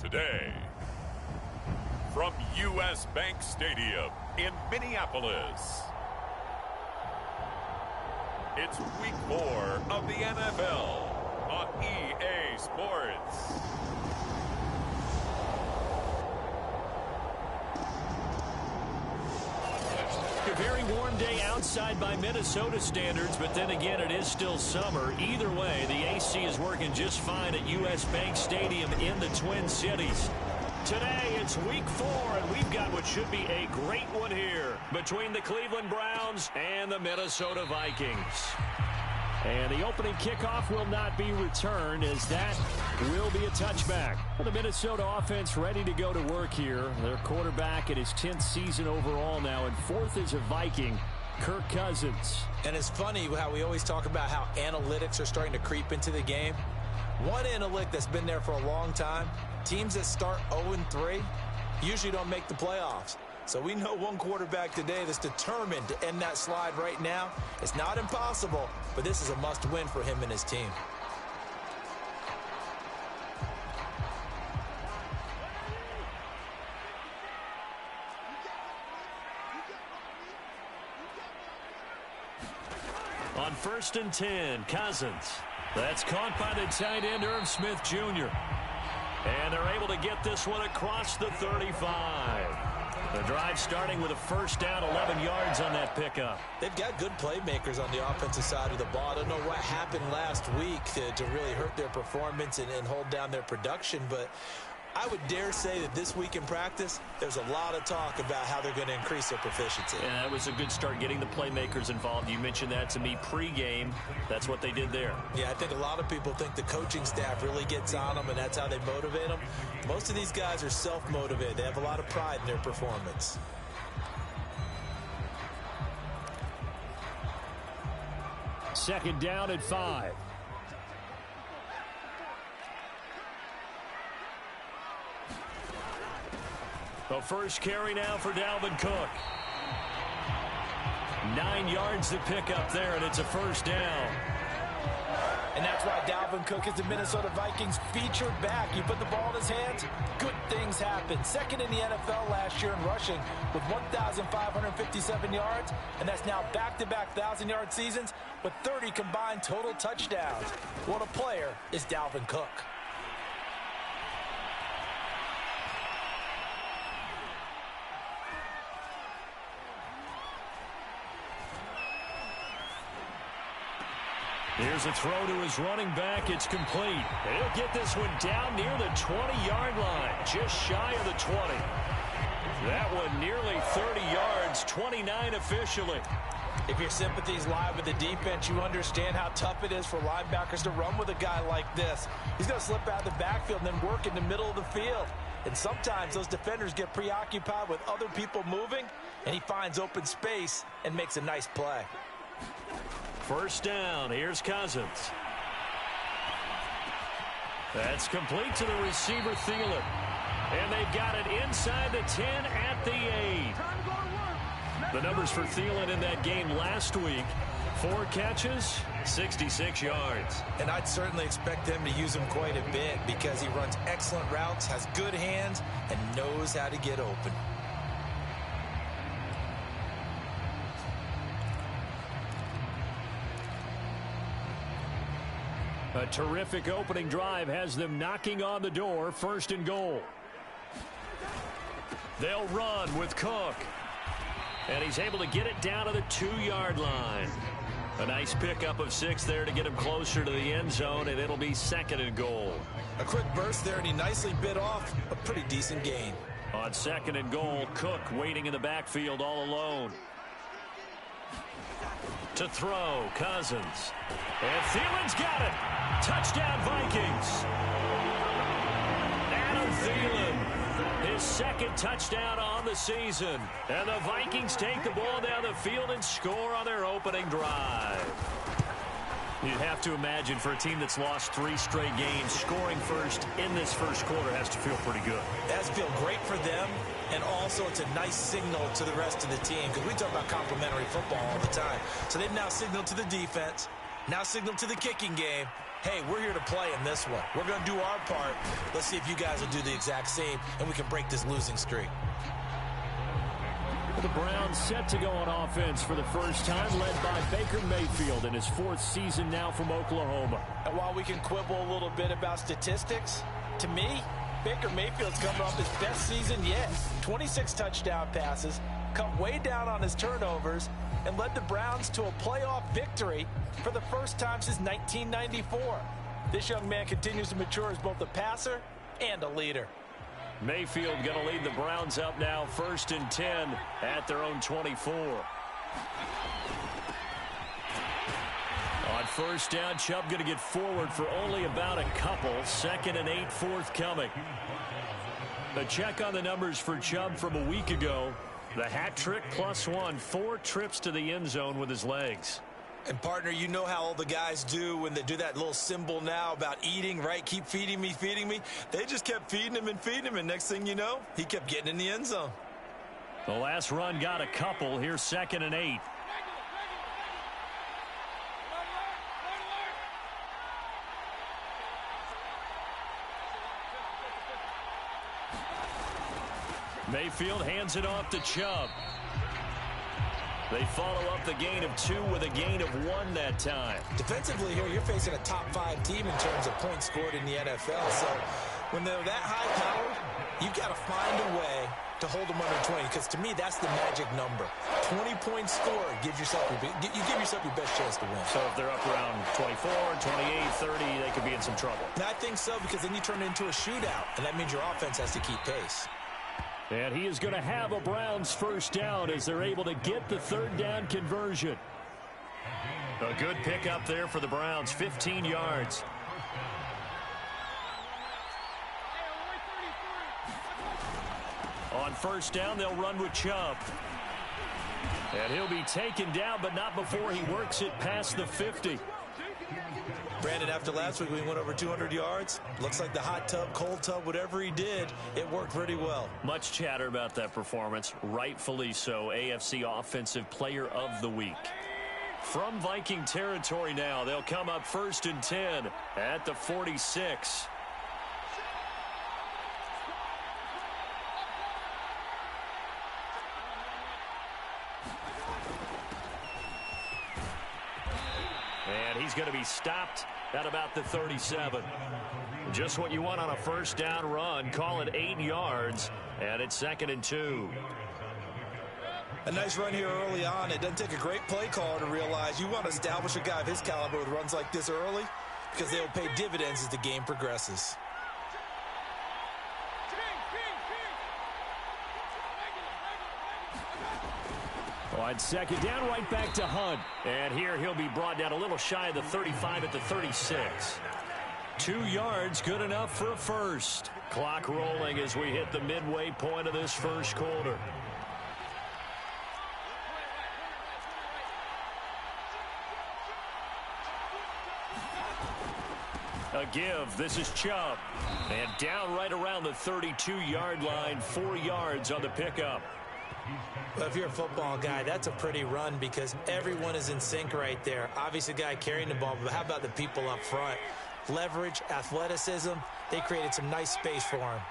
today. From U.S. Bank Stadium in Minneapolis, it's Week 4 of the NFL on EA Sports. A very warm day outside by Minnesota standards, but then again, it is still summer. Either way, the AC is working just fine at U.S. Bank Stadium in the Twin Cities. Today, it's Week 4, and we've got what should be a great one here between the Cleveland Browns and the Minnesota Vikings. And the opening kickoff will not be returned, as that will be a touchback. The Minnesota offense ready to go to work here. Their quarterback in his 10th season overall now, and fourth is a Viking, Kirk Cousins. And it's funny how we always talk about how analytics are starting to creep into the game. One analytic that's been there for a long time, teams that start 0-3 usually don't make the playoffs. So we know one quarterback today that's determined to end that slide right now. It's not impossible, but this is a must-win for him and his team. On 1st and 10, Cousins. That's caught by the tight end, Irv Smith Jr. And they're able to get this one across the 35. The drive starting with a first down, 11 yards on that pickup. They've got good playmakers on the offensive side of the ball. I don't know what happened last week to really hurt their performance and hold down their production, but I would dare say that this week in practice, there's a lot of talk about how they're going to increase their proficiency. And that was a good start, getting the playmakers involved. You mentioned that to me pregame. That's what they did there. Yeah, I think a lot of people think the coaching staff really gets on them, and that's how they motivate them. Most of these guys are self-motivated. They have a lot of pride in their performance. Second down at 5. The first carry now for Dalvin Cook. 9 yards to pick up there, and it's a first down. And that's why Dalvin Cook is the Minnesota Vikings featured back. You put the ball in his hands, good things happen. Second in the NFL last year in rushing with 1,557 yards, and that's now back-to-back 1,000-yard seasons with 30 combined total touchdowns. What a player is Dalvin Cook. Here's a throw to his running back. It's complete. He'll get this one down near the 20-yard line, just shy of the 20. That one nearly 30 yards, 29 officially. If your sympathies lie with the defense, you understand how tough it is for linebackers to run with a guy like this. He's going to slip out of the backfield and then work in the middle of the field. And sometimes those defenders get preoccupied with other people moving, and he finds open space and makes a nice play. First down, here's Cousins. That's complete to the receiver, Thielen. And they've got it inside the 10 at the 8. The numbers for Thielen in that game last week: 4 catches, 66 yards. And I'd certainly expect them to use him quite a bit because he runs excellent routes, has good hands, and knows how to get open. A terrific opening drive has them knocking on the door. First and goal. They'll run with Cook. And he's able to get it down to the 2-yard line. A nice pickup of 6 there to get him closer to the end zone, and it'll be second and goal. A quick burst there, and he nicely bit off a pretty decent gain. On second and goal, Cook waiting in the backfield all alone. To throw, Cousins. And Thielen's got it. Touchdown, Vikings. Adam Thielen, his second touchdown on the season. And the Vikings take the ball down the field and score on their opening drive. You'd have to imagine for a team that's lost 3 straight games, scoring first in this first quarter has to feel pretty good. It has to feel great for them, and also it's a nice signal to the rest of the team, because we talk about complimentary football all the time. So they've now signaled to the defense, Now signal to the kicking game. Hey, we're here to play in this one. We're going to do our part. Let's see if you guys will do the exact same, and we can break this losing streak. The Browns set to go on offense for the first time, led by Baker Mayfield in his 4th season now from Oklahoma. And while we can quibble a little bit about statistics, to me, Baker Mayfield's coming off his best season yet. 26 touchdown passes, cut way down on his turnovers, and led the Browns to a playoff victory for the first time since 1994. This young man continues to mature as both a passer and a leader. Mayfield going to lead the Browns up now, 1st and 10 at their own 24. On 1st down, Chubb going to get forward for only about a couple. 2nd and 8 forthcoming. A check on the numbers for Chubb from a week ago. The hat trick +1, 4 trips to the end zone with his legs. And, partner, you know how all the guys do when they do that little symbol now about eating, right? Keep feeding me, feeding me. They just kept feeding him, and next thing you know, he kept getting in the end zone. The last run got a couple. Here's 2nd and 8. Mayfield hands it off to Chubb. They follow up the gain of 2 with a gain of 1 that time. Defensively here, you're facing a top 5 team in terms of points scored in the NFL. So when they're that high powered, you've got to find a way to hold them under 20. Because to me, that's the magic number. 20-point score gives yourself you give yourself your best chance to win. So if they're up around 24, 28, 30, they could be in some trouble. And I think so, because then you turn it into a shootout, and that means your offense has to keep pace. And he is going to have a Browns 1st down as they're able to get the 3rd down conversion. A good pickup there for the Browns, 15 yards. On 1st down, they'll run with Chubb. And he'll be taken down, but not before he works it past the 50. Brandon, after last week, we went over 200 yards. Looks like the hot tub, cold tub, whatever he did, it worked pretty well. Much chatter about that performance. Rightfully so. AFC Offensive Player of the Week. From Viking territory now, they'll come up 1st and 10 at the 46. And he's going to be stopped at about the 37. Just what you want on a 1st down run. Call it 8 yards, and it's 2nd and 2. A nice run here early on. It doesn't take a great play caller to realize you want to establish a guy of his caliber with runs like this early, because they'll pay dividends as the game progresses. On 2nd down, right back to Hunt. And here he'll be brought down a little shy of the 35 at the 36. 2 yards, good enough for a 1st. Clock rolling as we hit the midway point of this 1st quarter. A give. This is Chubb. And down right around the 32-yard line, 4 yards on the pickup. Well, if you're a football guy, that's a pretty run because everyone is in sync right there. Obviously, the guy carrying the ball, but how about the people up front? Leverage, athleticism, they created some nice space for him.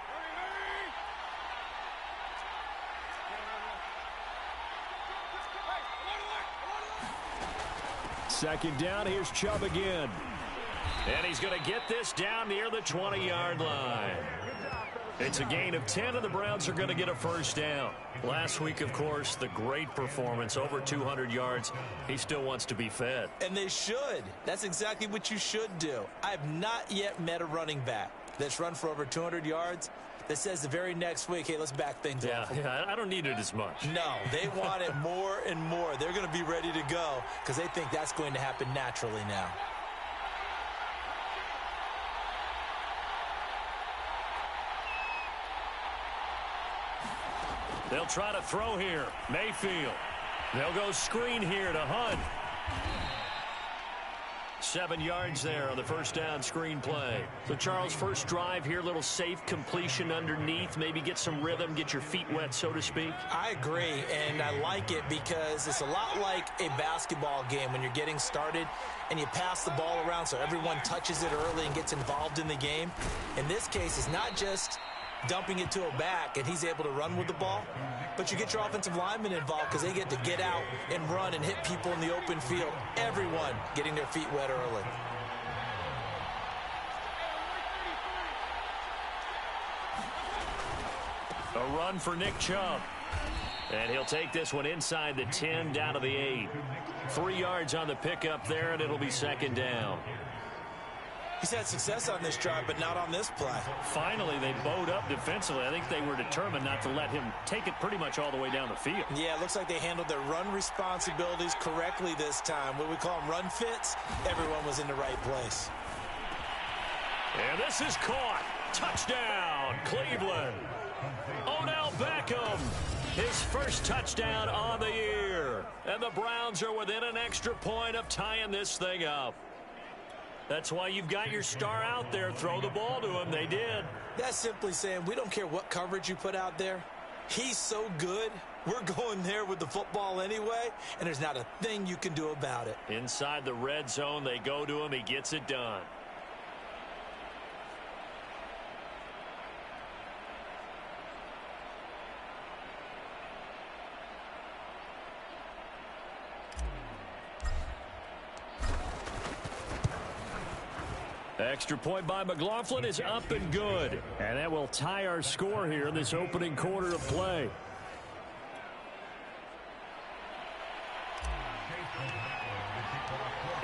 Second down, here's Chubb again. And he's going to get this down near the 20-yard line. It's a gain of 10, and the Browns are going to get a 1st down. Last week, of course, the great performance, over 200 yards. He still wants to be fed. And they should. That's exactly what you should do. I have not yet met a running back that's run for over 200 yards that says the very next week, hey, let's back things up. Yeah, I don't need it as much. No, they want it more and more. They're going to be ready to go because they think that's going to happen naturally now. They'll try to throw here. Mayfield. They'll go screen here to Hunt. 7 yards there on the first down screen play. So, Charles, first drive here, little safe completion underneath. Maybe get some rhythm, get your feet wet, so to speak. I agree, and I like it because it's a lot like a basketball game when you're getting started and you pass the ball around so everyone touches it early and gets involved in the game. In this case, it's not just dumping it to a back and he's able to run with the ball, but you get your offensive linemen involved because they get to get out and run and hit people in the open field. Everyone getting their feet wet early. A run for Nick Chubb. And he'll take this one inside the 10 down to the 8. 3 yards on the pickup there, and it'll be second down. He's had success on this drive, but not on this play. Finally, they bowed up defensively. I think they were determined not to let him take it pretty much all the way down the field. Yeah, it looks like they handled their run responsibilities correctly this time. What we call them run fits, everyone was in the right place. And this is caught. Touchdown, Cleveland. Odell Beckham, his first touchdown on the year. And the Browns are within an extra point of tying this thing up. That's why you've got your star out there. Throw the ball to him. They did. That's simply saying we don't care what coverage you put out there. He's so good. We're going there with the football anyway, and there's not a thing you can do about it. Inside the red zone, they go to him. He gets it done. Extra point by McLaughlin is up and good. And that will tie our score here in this opening quarter of play.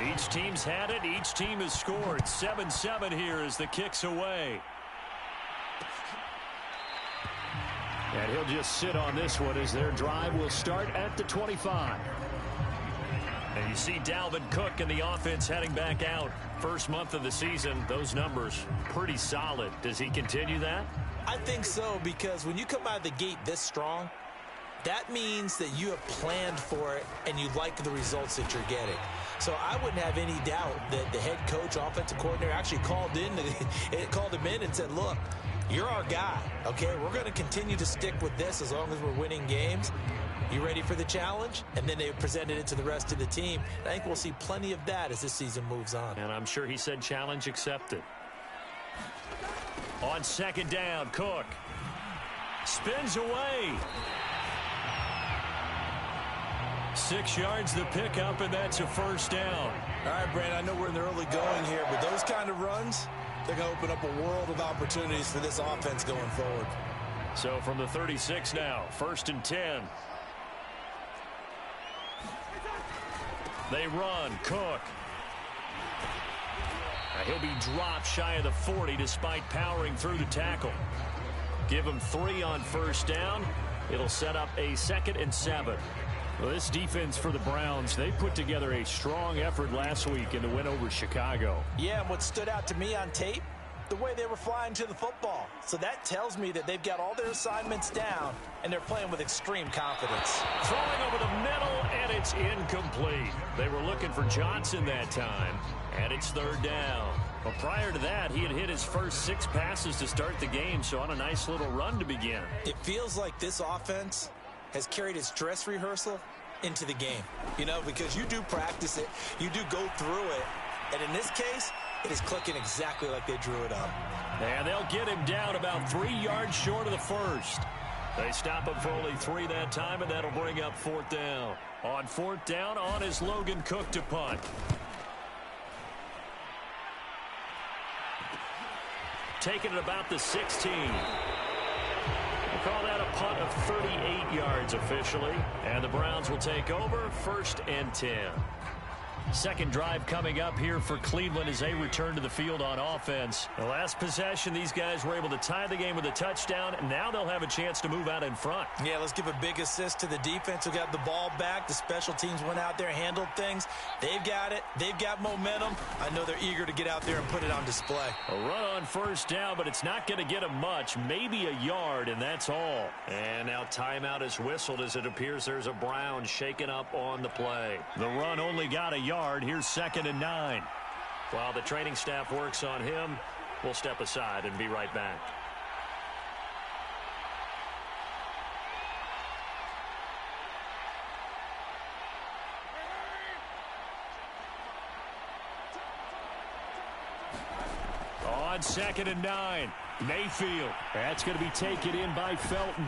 Each team's had it. Each team has scored. 7-7 here as the kick's away. And he'll just sit on this one as their drive will start at the 25. And you see Dalvin Cook and the offense heading back out. First month of the season, those numbers pretty solid. Does he continue that? I think so, because when you come out of the gate this strong, that means that you have planned for it and you like the results that you're getting. So I wouldn't have any doubt that the head coach, offensive coordinator actually called him in and said, look, you're our guy, okay? We're going to continue to stick with this as long as we're winning games. You ready for the challenge? And then they presented it to the rest of the team. I think we'll see plenty of that as this season moves on. And I'm sure he said challenge accepted. On second down, Cook spins away. 6 yards the pickup, and that's a first down. All right, Brandon, I know we're in the early going here, but those kind of runs, they're going to open up a world of opportunities for this offense going forward. So from the 36 now, 1st and 10. They run. Cook. He'll be dropped shy of the 40 despite powering through the tackle. Give him 3 on first down. It'll set up a 2nd and 7. Well, this defense for the Browns, they put together a strong effort last week in the win over Chicago. Yeah, and what stood out to me on tape, the way they were flying to the football. So that tells me that they've got all their assignments down, and they're playing with extreme confidence. Throwing over the middle, and it's incomplete. They were looking for Johnson that time, and it's 3rd down. Well, prior to that, he had hit his first 6 passes to start the game, so on a nice little run to begin. It feels like this offense has carried its dress rehearsal into the game. You know, because you do practice it, you do go through it, and in this case, it is clicking exactly like they drew it up. And they'll get him down about 3 yards short of the first. They stop him for only 3 that time, and that'll bring up 4th down. On 4th down, on is Logan Cook to punt. Taking it about the 16. We'll call that a punt of 38 yards officially. And the Browns will take over 1st and 10. Second drive coming up here for Cleveland as they return to the field on offense. The last possession, these guys were able to tie the game with a touchdown, and now they'll have a chance to move out in front. Yeah, let's give a big assist to the defense who got the ball back. The special teams went out there, handled things. They've got it. They've got momentum. I know they're eager to get out there and put it on display. A run on first down, but it's not going to get them much. Maybe a yard, and that's all. And now timeout is whistled as it appears there's a Brown shaken up on the play. The run only got a yard. Here's 2nd and 9. While the training staff works on him, we'll step aside and be right back. On 2nd and 9, Mayfield. That's going to be taken in by Felton.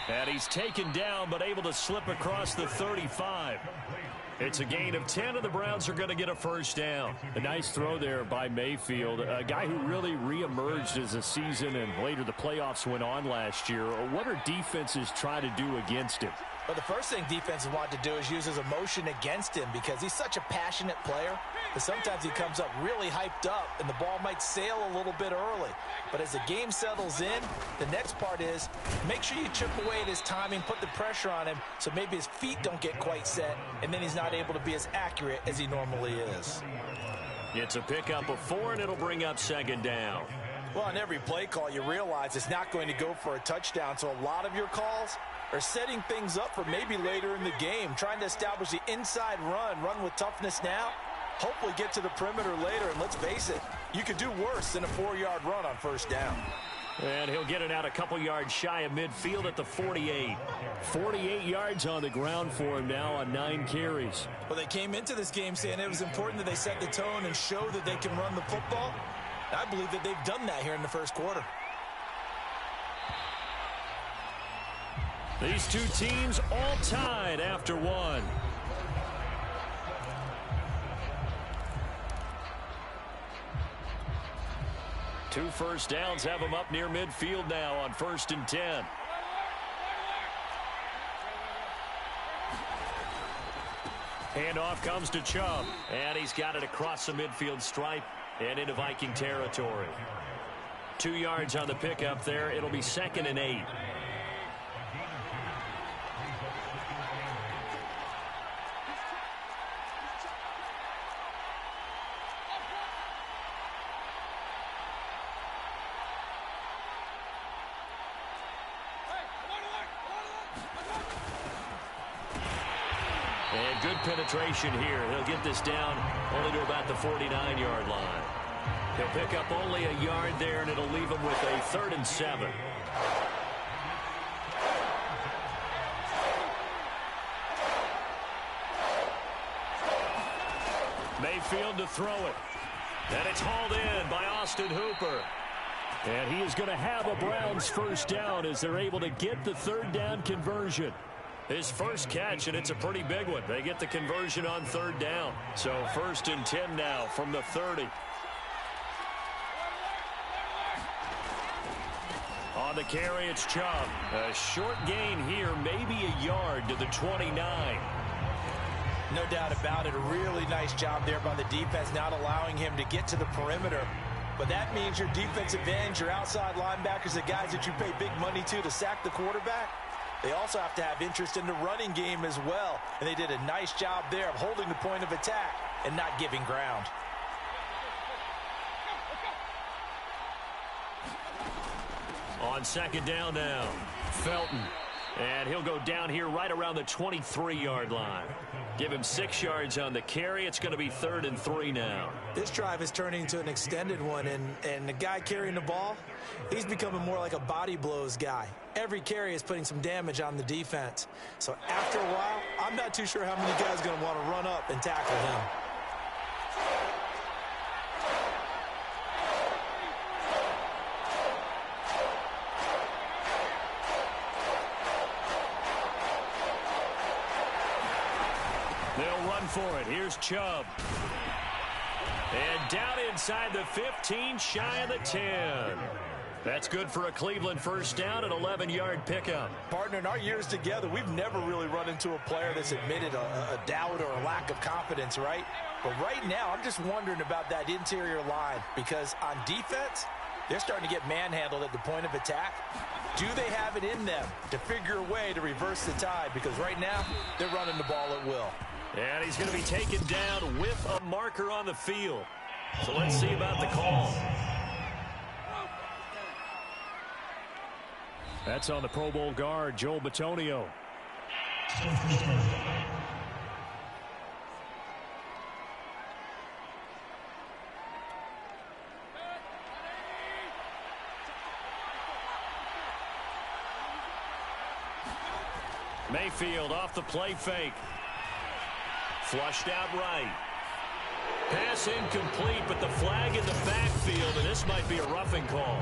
And he's taken down but able to slip across the 35. It's a gain of 10, and the Browns are going to get a first down. A nice throw there by Mayfield, a guy who really reemerged as the season and later the playoffs went on last year. What are defenses trying to do against him? Well, the first thing defenses want to do is use his emotion against him because he's such a passionate player that sometimes he comes up really hyped up and the ball might sail a little bit early. But as the game settles in, the next part is make sure you chip away at his timing, put the pressure on him so maybe his feet don't get quite set, and then he's not able to be as accurate as he normally is. It's a pickup of 4, and it'll bring up 2nd down. Well, on every play call, you realize it's not going to go for a touchdown, so a lot of your calls are setting things up for maybe later in the game, trying to establish the inside run with toughness now, hopefully get to the perimeter later, and let's face it, you could do worse than a 4-yard run on first down. And he'll get it out a couple yards shy of midfield at the 48. 48 yards on the ground for him now on 9 carries. Well, they came into this game saying it was important that they set the tone and show that they can run the football. I believe that they've done that here in the first quarter. These two teams all tied after 1. Two first downs have them up near midfield now on 1st and 10. Handoff comes to Chubb, and he's got it across the midfield stripe and into Viking territory. 2 yards on the pickup there. It'll be 2nd and 8. And good penetration here. He'll get this down only to about the 49-yard line. He'll pick up only a yard there, and it'll leave him with a 3rd and 7. Mayfield to throw it. And it's hauled in by Austin Hooper. And he is going to have a Browns first down as they're able to get the 3rd down conversion. His first catch, and it's a pretty big one. They get the conversion on 3rd down. So 1st and 10 now from the 30. On the carry, it's Chubb. A short gain here, maybe a yard to the 29. No doubt about it. A really nice job there by the defense, not allowing him to get to the perimeter. But that means your defensive ends, your outside linebackers, the guys that you pay big money to sack the quarterback, they also have to have interest in the running game as well. And they did a nice job there of holding the point of attack and not giving ground. On 2nd down now, Felton. And he'll go down here right around the 23-yard line. Give him 6 yards on the carry. It's going to be 3rd and 3 now. This drive is turning into an extended one, and the guy carrying the ball, he's becoming more like a body blows guy. Every carry is putting some damage on the defense. So after a while, I'm not too sure how many guys are going to want to run up and tackle him. They'll run for it. Here's Chubb. And down inside the 15, shy of the 10. That's good for a Cleveland first down, an 11-yard pickup. Partner, in our years together, we've never really run into a player that's admitted a doubt or a lack of confidence, right? But right now, I'm just wondering about that interior line because on defense, they're starting to get manhandled at the point of attack. Do they have it in them to figure a way to reverse the tide? Because right now, they're running the ball at will. And he's going to be taken down with a marker on the field. So let's see about the call. That's on the Pro Bowl guard, Joel Bitonio. Mayfield off the play fake. Flushed out right. Pass incomplete, but the flag in the backfield, and this might be a roughing call.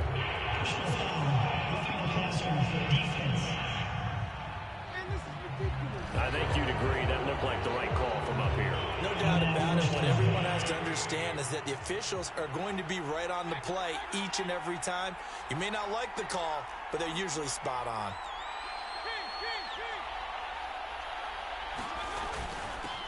I think you'd agree that looked like the right call from up here. No doubt about it. What everyone has to understand is that the officials are going to be right on the play each and every time. You may not like the call, but they're usually spot on.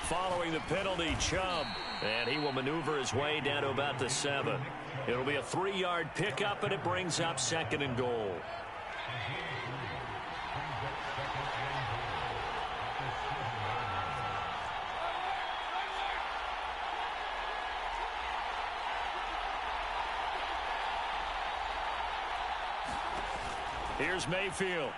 Following the penalty, Chubb. And he will maneuver his way down to about the 7. It'll be a 3-yard pickup, and it brings up 2nd and goal. Here's Mayfield.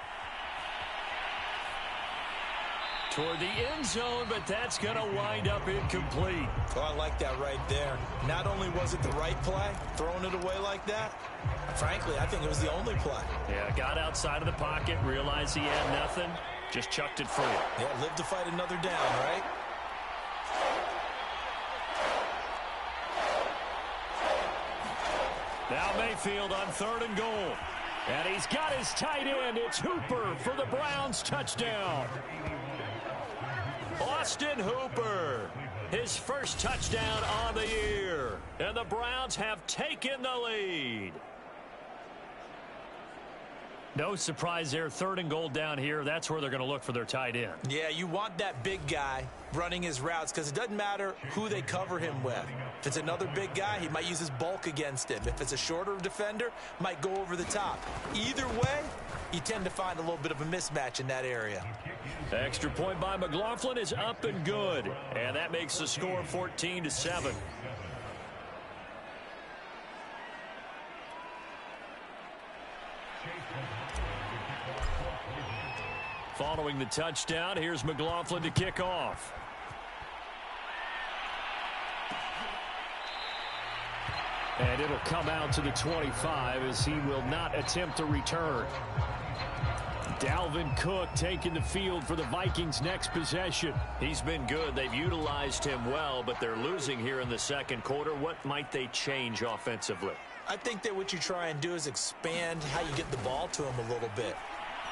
Toward the end zone, but that's going to wind up incomplete. Oh, I like that right there. Not only was it the right play, throwing it away like that, frankly, I think it was the only play. Yeah, got outside of the pocket, realized he had nothing, just chucked it free. Yeah, live to fight another down, right? Now Mayfield on 3rd and goal. And he's got his tight end. It's Hooper for the Browns touchdown. Austin Hooper, his first touchdown on the year. And the Browns have taken the lead. No surprise there. 3rd and goal down here. That's where they're going to look for their tight end. Yeah, you want that big guy running his routes because it doesn't matter who they cover him with. If it's another big guy, he might use his bulk against him. If it's a shorter defender, might go over the top. Either way, you tend to find a little bit of a mismatch in that area. Extra point by McLaughlin is up and good. And that makes the score 14-7. Following the touchdown, here's McLaughlin to kick off. And it'll come out to the 25 as he will not attempt a return. Dalvin Cook taking the field for the Vikings' next possession. He's been good. They've utilized him well, but they're losing here in the 2nd quarter. What might they change offensively? I think that what you try and do is expand how you get the ball to him a little bit.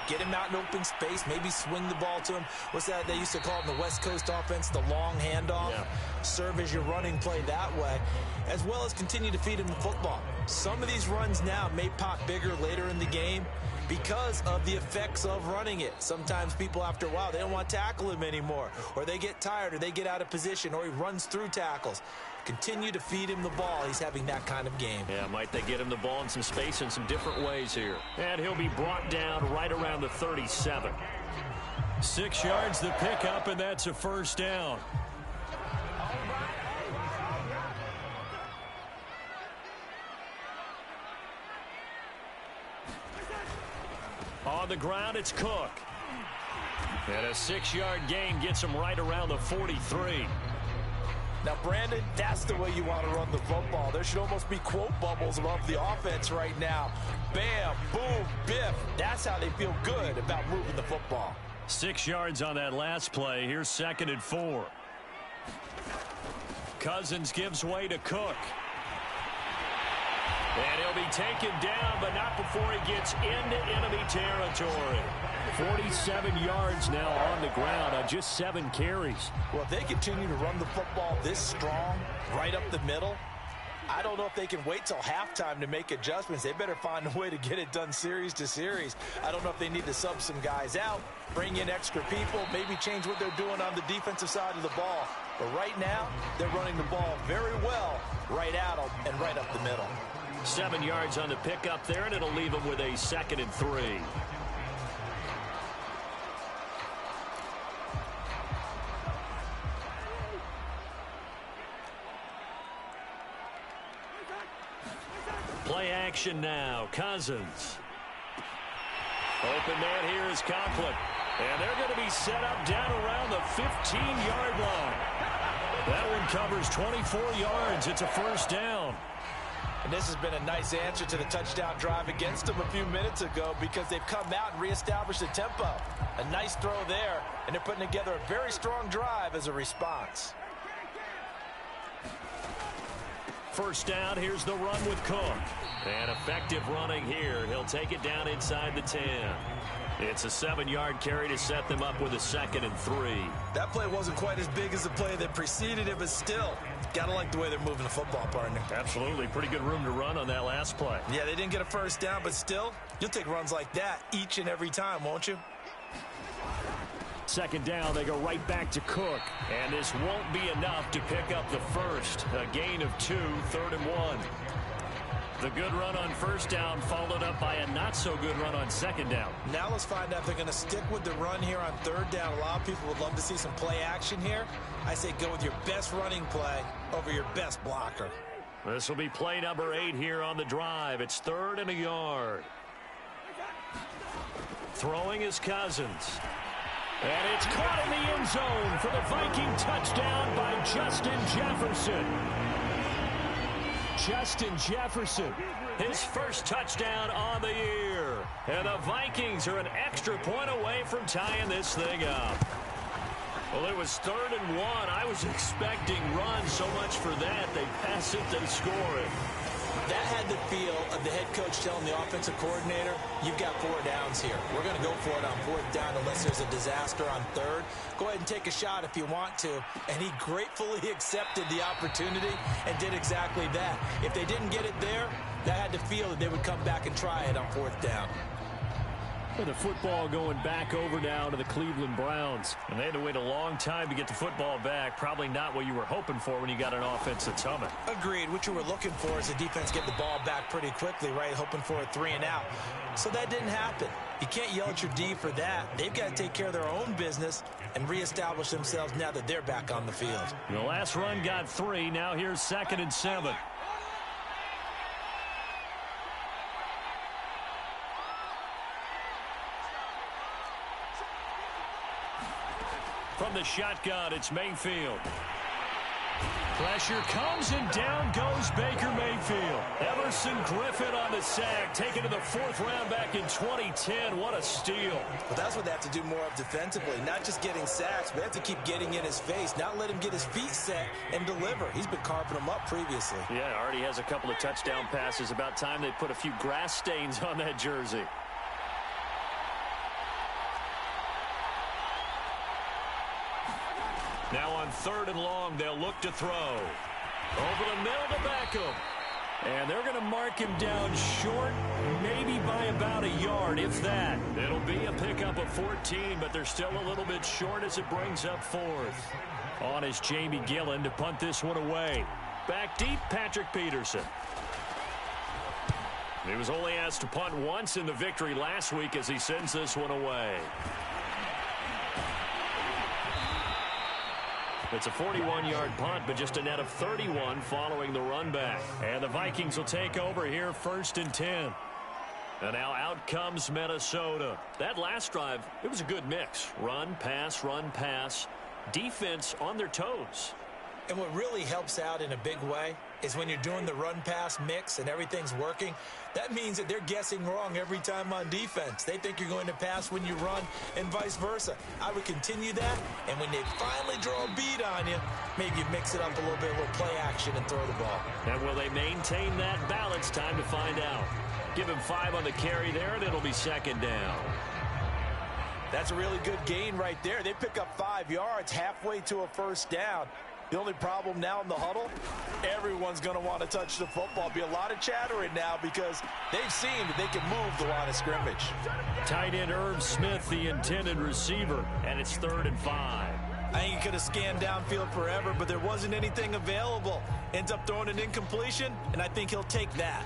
Get him out in open space, maybe swing the ball to him. What's that they used to call it in the West Coast offense, the long handoff? Yeah. Serve as your running play that way, as well as continue to feed him the football. Some of these runs now may pop bigger later in the game because of the effects of running it. Sometimes people, after a while, they don't want to tackle him anymore, or they get tired, or they get out of position, or he runs through tackles. Continue to feed him the ball. He's having that kind of game. Yeah, might they get him the ball in some space in some different ways here. And he'll be brought down right around the 37. 6 yards the pickup, and that's a 1st down. On the ground, it's Cook. And a 6-yard gain gets him right around the 43. Now, Brandon, that's the way you want to run the football. There should almost be quote bubbles above the offense right now. Bam, boom, biff. That's how they feel good about moving the football. 6 yards on that last play. Here's 2nd and 4. Cousins gives way to Cook. And he'll be taken down, but not before he gets into enemy territory. 47 yards now on the ground on just 7 carries. Well, if they continue to run the football this strong, right up the middle, I don't know if they can wait till halftime to make adjustments. They better find a way to get it done series to series. I don't know if they need to sub some guys out, bring in extra people, maybe change what they're doing on the defensive side of the ball. But right now, they're running the ball very well right at them and right up the middle. 7 yards on the pickup there, and it'll leave them with a 2nd and 3. Play action now. Cousins. Open man here is Conklin. And they're going to be set up down around the 15-yard line. That one covers 24 yards. It's a 1st down. And this has been a nice answer to the touchdown drive against them a few minutes ago because they've come out and reestablished the tempo. A nice throw there, and they're putting together a very strong drive as a response. First down, here's the run with Cook. And effective running here. He'll take it down inside the 10. It's a 7-yard carry to set them up with a 2nd and 3. That play wasn't quite as big as the play that preceded it, but still, gotta like the way they're moving the football, partner. Absolutely. Pretty good room to run on that last play. Yeah, they didn't get a first down, but still, you'll take runs like that each and every time, won't you? Second down, they go right back to Cook. And this won't be enough to pick up the first. A gain of 2, 3rd and 1. The good run on first down followed up by a not-so-good run on second down. Now let's find out if they're going to stick with the run here on third down. A lot of people would love to see some play action here. I say go with your best running play over your best blocker. This will be play number 8 here on the drive. It's 3rd and a yard. Throwing is Cousins. And it's caught in the end zone for the Viking touchdown by Justin Jefferson. Justin Jefferson, his first touchdown on the year. And the Vikings are an extra point away from tying this thing up. Well, it was 3rd and 1. I was expecting runs so much for that. They pass it, they score it. That had the feel of the head coach telling the offensive coordinator, you've got 4 downs here. We're going to go for it on 4th down unless there's a disaster on 3rd. Go ahead and take a shot if you want to. And he gratefully accepted the opportunity and did exactly that. If they didn't get it there, that had the feel that they would come back and try it on 4th down. The football going back over now to the Cleveland Browns. And they had to wait a long time to get the football back. Probably not what you were hoping for when you got an offense that's humming. Agreed. What you were looking for is the defense get the ball back pretty quickly, right? Hoping for a 3 and out. So that didn't happen. You can't yell at your D for that. They've got to take care of their own business and reestablish themselves now that they're back on the field. The last run got 3. Now here's 2nd and 7. From the shotgun, it's Mayfield. Pressure comes, and down goes Baker Mayfield. Emerson Griffin on the sack, taken to the 4th round back in 2010. What a steal. But that's what they have to do more of defensively, not just getting sacks, but they have to keep getting in his face, not let him get his feet set and deliver. He's been carving them up previously. Yeah, already has a couple of touchdown passes. About time they put a few grass stains on that jersey. Now on 3rd and long, they'll look to throw. Over the middle to Beckham. And they're going to mark him down short, maybe by about a yard, if that. It'll be a pickup of 14, but they're still a little bit short as it brings up 4th. On is Jamie Gillen to punt this one away. Back deep, Patrick Peterson. He was only asked to punt once in the victory last week as he sends this one away. It's a 41-yard punt, but just a net of 31 following the run back. And the Vikings will take over here 1st and 10. And now out comes Minnesota. That last drive, it was a good mix. Run, pass, defense on their toes. And what really helps out in a big way is when you're doing the run-pass mix and everything's working, that means that they're guessing wrong every time on defense. They think you're going to pass when you run and vice versa. I would continue that, and when they finally draw a beat on you, maybe you mix it up a little bit, a little play action, and throw the ball. And will they maintain that balance? Time to find out. Give him 5 on the carry there, and it'll be 2nd down. That's a really good gain right there. They pick up 5 yards halfway to a 1st down. The only problem now in the huddle, everyone's going to want to touch the football. Be a lot of chattering now because they've seen that they can move the line of scrimmage. Tight end Irv Smith, the intended receiver, and it's 3rd and 5. I think he could have scanned downfield forever, but there wasn't anything available. Ends up throwing an incompletion, and I think he'll take that.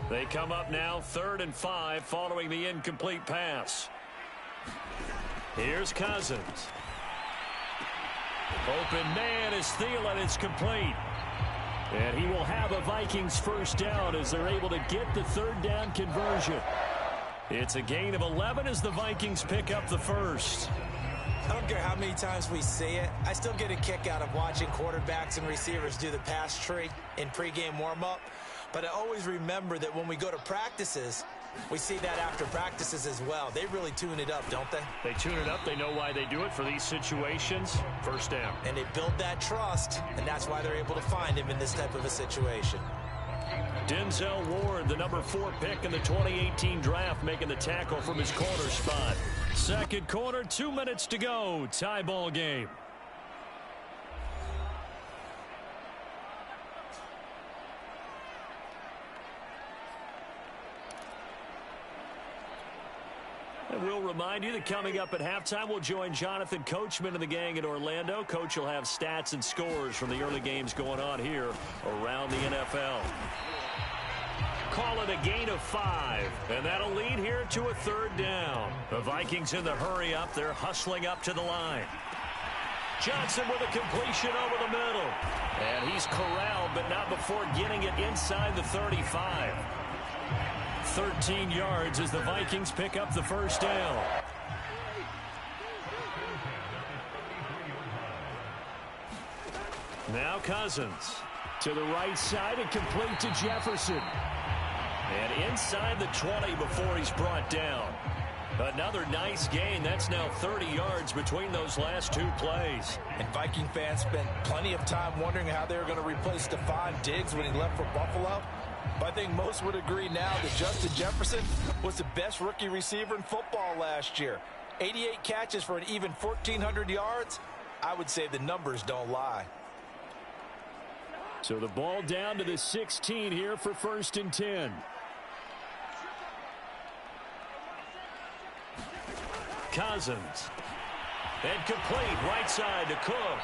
They come up now 3rd and 5 following the incomplete pass. Here's Cousins. Open man is Thielen. It's complete. And he will have a Vikings 1st down as they're able to get the 3rd down conversion. It's a gain of 11 as the Vikings pick up the 1st. I don't care how many times we see it. I still get a kick out of watching quarterbacks and receivers do the pass tree in pregame warm-up. But I always remember that when we go to practices, we see that after practices as well. They really tune it up, don't they? They tune it up. They know why they do it for these situations. First down. And they build that trust, and that's why they're able to find him in this type of a situation. Denzel Ward, the number 4 pick in the 2018 draft, making the tackle from his corner spot. Second quarter, 2 minutes to go. Tie ball game. And we'll remind you that coming up at halftime, we'll join Jonathan Coachman and the gang in Orlando. Coach will have stats and scores from the early games going on here around the NFL. Call it a gain of 5, and that'll lead here to a third down. The Vikings in the hurry up. They're hustling up to the line. Johnson with a completion over the middle. And he's corralled, but not before getting it inside the 35. 13 yards as the Vikings pick up the first down. Now Cousins to the right side and complete to Jefferson. And inside the 20 before he's brought down. Another nice gain. That's now 30 yards between those last 2 plays. And Viking fans spent plenty of time wondering how they were going to replace Stephon Diggs when he left for Buffalo. But I think most would agree now that Justin Jefferson was the best rookie receiver in football last year. 88 catches for an even 1,400 yards. I would say the numbers don't lie. So the ball down to the 16 here for 1st and 10. Cousins. And complete right side to Cook.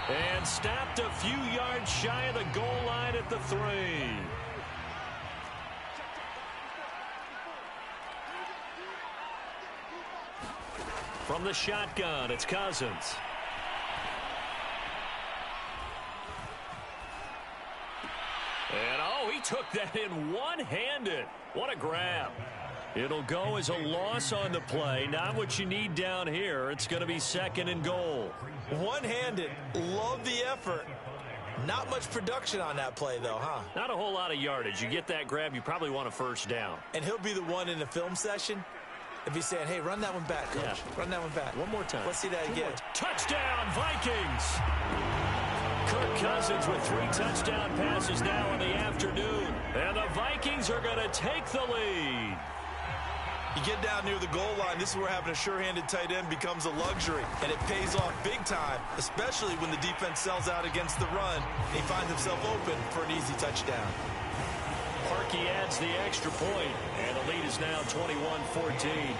And stopped a few yards shy of the goal line at the 3. From the shotgun, it's Cousins. And, oh, he took that in one-handed. What a grab. It'll go as a loss on the play. Not what you need down here. It's going to be 2nd and goal. One-handed. Love the effort. Not much production on that play, though, huh? Not a whole lot of yardage. You get that grab, you probably want a first down. And he'll be the one in the film session if he's saying, hey, run that one back, Coach. Yeah. Run that one back. One more time. Let's see that again. Touchdown, Vikings! Kirk Cousins with 3 touchdown passes now in the afternoon. And the Vikings are going to take the lead. You get down near the goal line, this is where having a sure-handed tight end becomes a luxury. And it pays off big time, especially when the defense sells out against the run. And he finds himself open for an easy touchdown. Parkey adds the extra point, and the lead is now 21-14.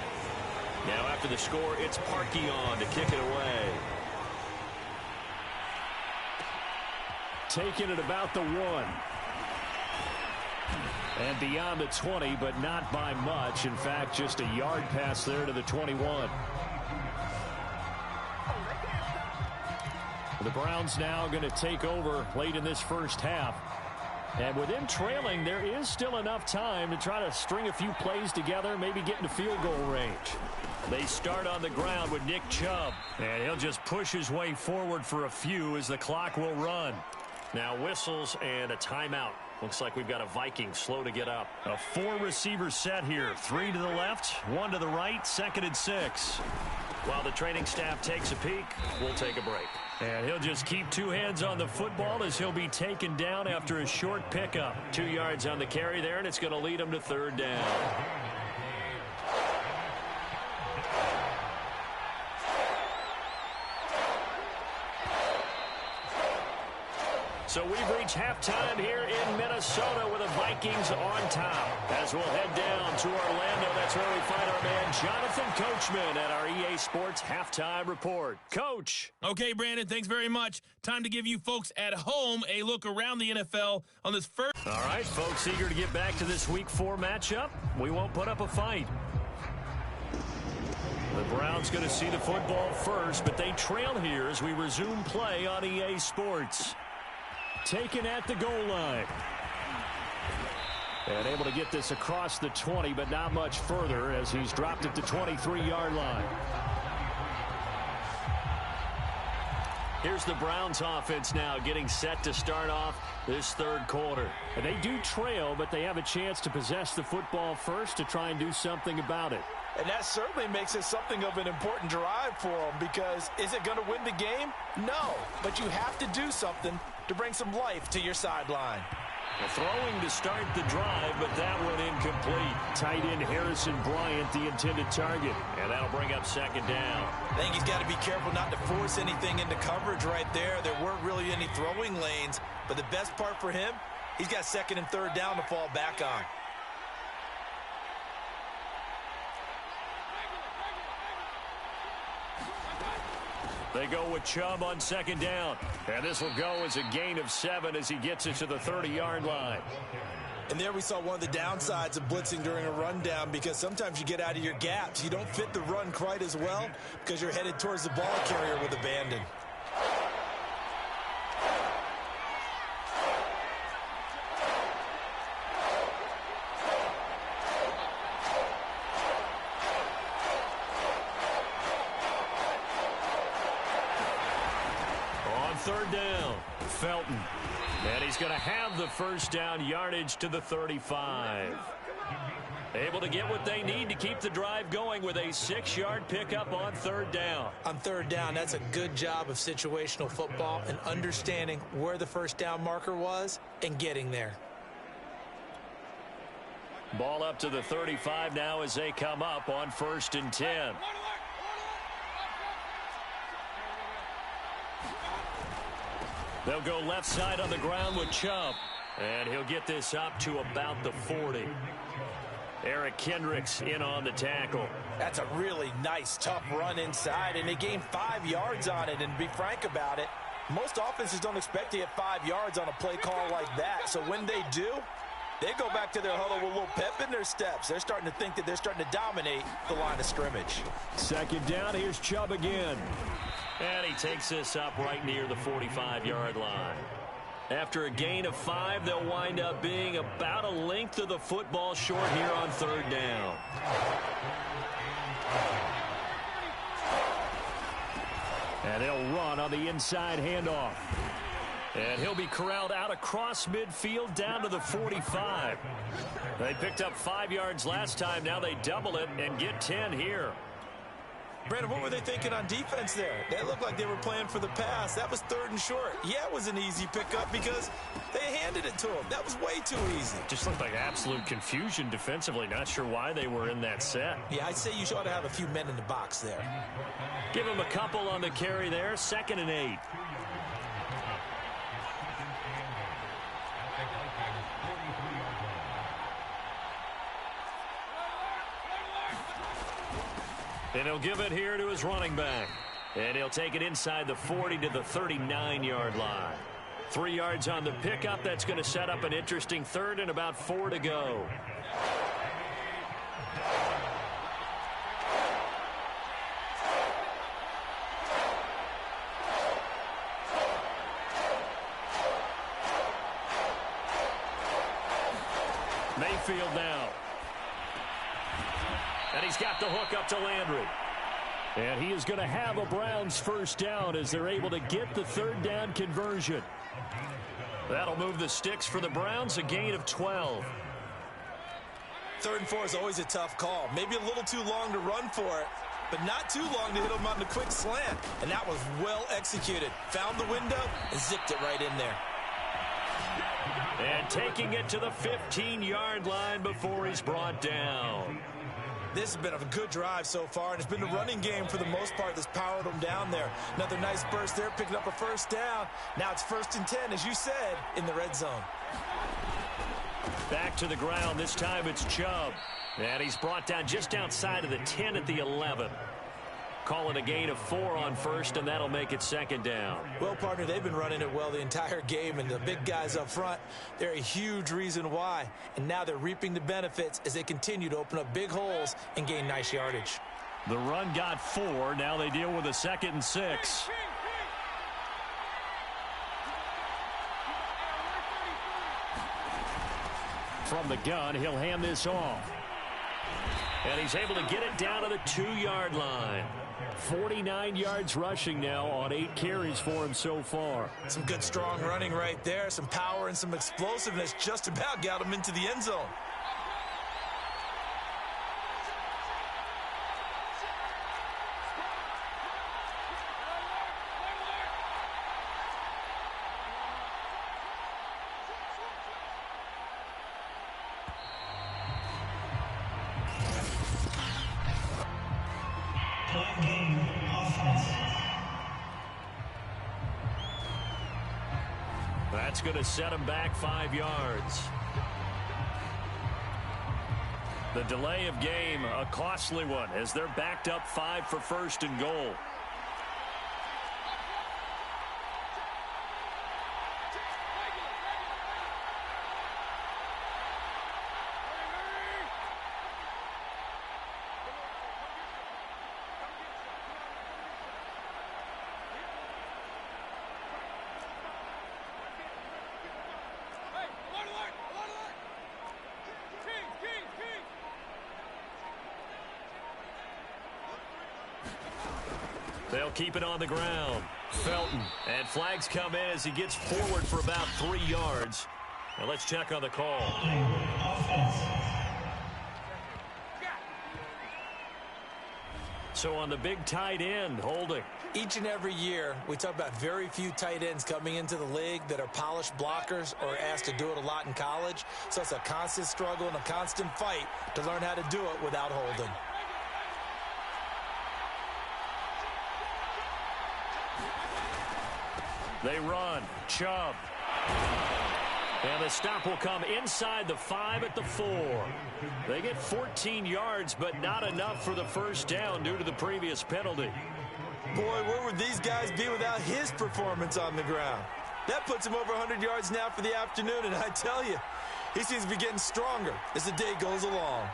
Now after the score, it's Parkey on to kick it away. Taking it about the 1. And beyond the 20, but not by much. In fact, just a yard pass there to the 21. The Browns now going to take over late in this first half. And with them trailing, there is still enough time to try to string a few plays together, maybe get into field goal range. They start on the ground with Nick Chubb. And he'll just push his way forward for a few as the clock will run. Now whistles and a timeout. Looks like we've got a Viking slow to get up. A 4-receiver set here. 3 to the left, 1 to the right, 2nd and 6. While the training staff takes a peek, we'll take a break. And he'll just keep 2 hands on the football as he'll be taken down after a short pickup. 2 yards on the carry there, and it's going to lead him to 3rd down. So we've reached halftime here in Minnesota with the Vikings on top. As we'll head down to Orlando, that's where we find our man Jonathan Coachman at our EA Sports Halftime Report. Coach. Okay, Brandon, thanks very much. Time to give you folks at home a look around the NFL on this first. All right, folks, eager to get back to this Week 4 matchup. We won't put up a fight. The Browns going to see the football first, but they trail here as we resume play on EA Sports. Taken at the goal line. And able to get this across the 20, but not much further as he's dropped at the 23-yard line. Here's the Browns offense now getting set to start off this third quarter. And they do trail, but they have a chance to possess the football first to try and do something about it. And that certainly makes it something of an important drive for them, because is it going to win the game? No, but you have to do something to bring some life to your sideline. Throwing to start the drive, but that one incomplete. Tight end Harrison Bryant, the intended target. And that'll bring up second down. I think he's got to be careful not to force anything into coverage right there. There weren't really any throwing lanes, but the best part for him, he's got second and third down to fall back on. They go with Chubb on second down. And this will go as a gain of 7 as he gets it to the 30-yard line. And there we saw one of the downsides of blitzing during a rundown, because sometimes you get out of your gaps. You don't fit the run quite as well because you're headed towards the ball carrier with abandon. Third down, Felton. And he's going to have the first down, yardage to the 35. Able to get what they need to keep the drive going with a 6-yard pickup on third down. On third down, that's a good job of situational football and understanding where the first down marker was and getting there. Ball up to the 35 now as they come up on 1st and 10. They'll go left side on the ground with Chubb. And he'll get this up to about the 40. Eric Kendricks in on the tackle. That's a really nice, tough run inside, and they gained 5 yards on it. And to be frank about it, most offenses don't expect to get 5 yards on a play call like that. So when they do, they go back to their huddle with a little pep in their steps. They're starting to think that they're starting to dominate the line of scrimmage. Second down, here's Chubb again. And he takes this up right near the 45-yard line. After a gain of 5, they'll wind up being about a length of the football short here on third down. And they'll run on the inside handoff. And he'll be corralled out across midfield down to the 45. They picked up 5 yards last time. Now they double it and get 10 here. Brandon, what were they thinking on defense there? They looked like they were playing for the pass. That was third and short. Yeah, it was an easy pickup because they handed it to him. That was way too easy. Just looked like absolute confusion defensively. Not sure why they were in that set. Yeah, I'd say you ought to have a few men in the box there. Give him a couple on the carry there. 2nd and 8. And he'll give it here to his running back. And he'll take it inside the 40 to the 39-yard line. 3 yards on the pickup. That's going to set up an interesting third and about 4 to go. Mayfield now. And he's got the hook up to Landry. And he is going to have a Browns first down as they're able to get the third down conversion. That'll move the sticks for the Browns, a gain of 12. 3rd and 4 is always a tough call. Maybe a little too long to run for it, but not too long to hit him on the quick slant. And that was well executed. Found the window and zipped it right in there. And taking it to the 15-yard line before he's brought down. This has been a good drive so far, and it's been the running game for the most part that's powered them down there. Another nice burst there, picking up a first down. Now it's 1st and 10, as you said, in the red zone. Back to the ground. This time it's Chubb. And he's brought down just outside of the 10 at the 11. Call it a gain of 4 on first, and that'll make it 2nd down. Well, partner, they've been running it well the entire game, and the big guys up front, they're a huge reason why. And now they're reaping the benefits as they continue to open up big holes and gain nice yardage. The run got 4. Now they deal with a 2nd and 6. From the gun, he'll hand this off. And he's able to get it down to the 2-yard line. 49 yards rushing now on 8 carries for him so far. Some good strong running right there. Some power and some explosiveness just about got him into the end zone. That's going to set him back 5 yards. The delay of game, a costly one, as they're backed up 5 for first and goal. They'll keep it on the ground. Felton. And flags come in as he gets forward for about 3 yards. Now let's check on the call. So on the big tight end, holding. Each and every year, we talk about very few tight ends coming into the league that are polished blockers or asked to do it a lot in college. So it's a constant struggle and a constant fight to learn how to do it without holding. They run. Chubb. And the stop will come inside the 5 at the 4. They get 14 yards, but not enough for the first down due to the previous penalty. Boy, where would these guys be without his performance on the ground? That puts him over 100 yards now for the afternoon, and I tell you, he seems to be getting stronger as the day goes along.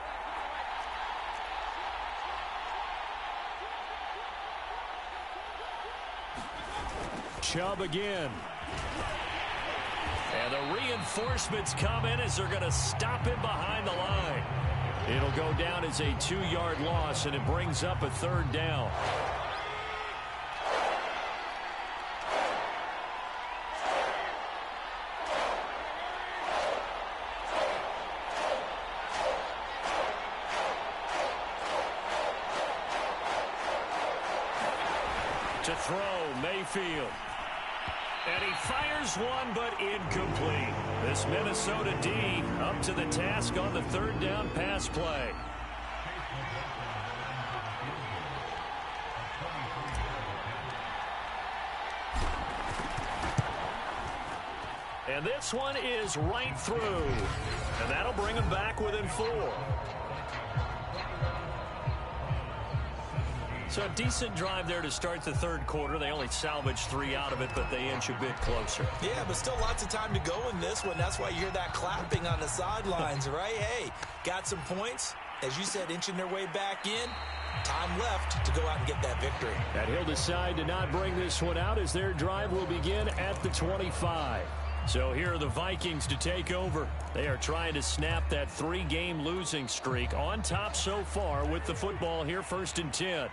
Chubb again. And the reinforcements come in as they're going to stop him behind the line. It'll go down as a 2-yard loss, and it brings up a 3rd down. To throw, Mayfield. And he fires one, but incomplete. This Minnesota D up to the task on the 3rd down pass play. And this one is right through. And that'll bring him back within 4. So a decent drive there to start the 3rd quarter. They only salvaged 3 out of it, but they inch a bit closer. Yeah, but still lots of time to go in this one. That's why you hear that clapping on the sidelines, right? Hey, got some points. As you said, inching their way back in. Time left to go out and get that victory. And he'll decide to not bring this one out as their drive will begin at the 25. So here are the Vikings to take over. They are trying to snap that 3-game losing streak, on top so far with the football here, 1st and 10.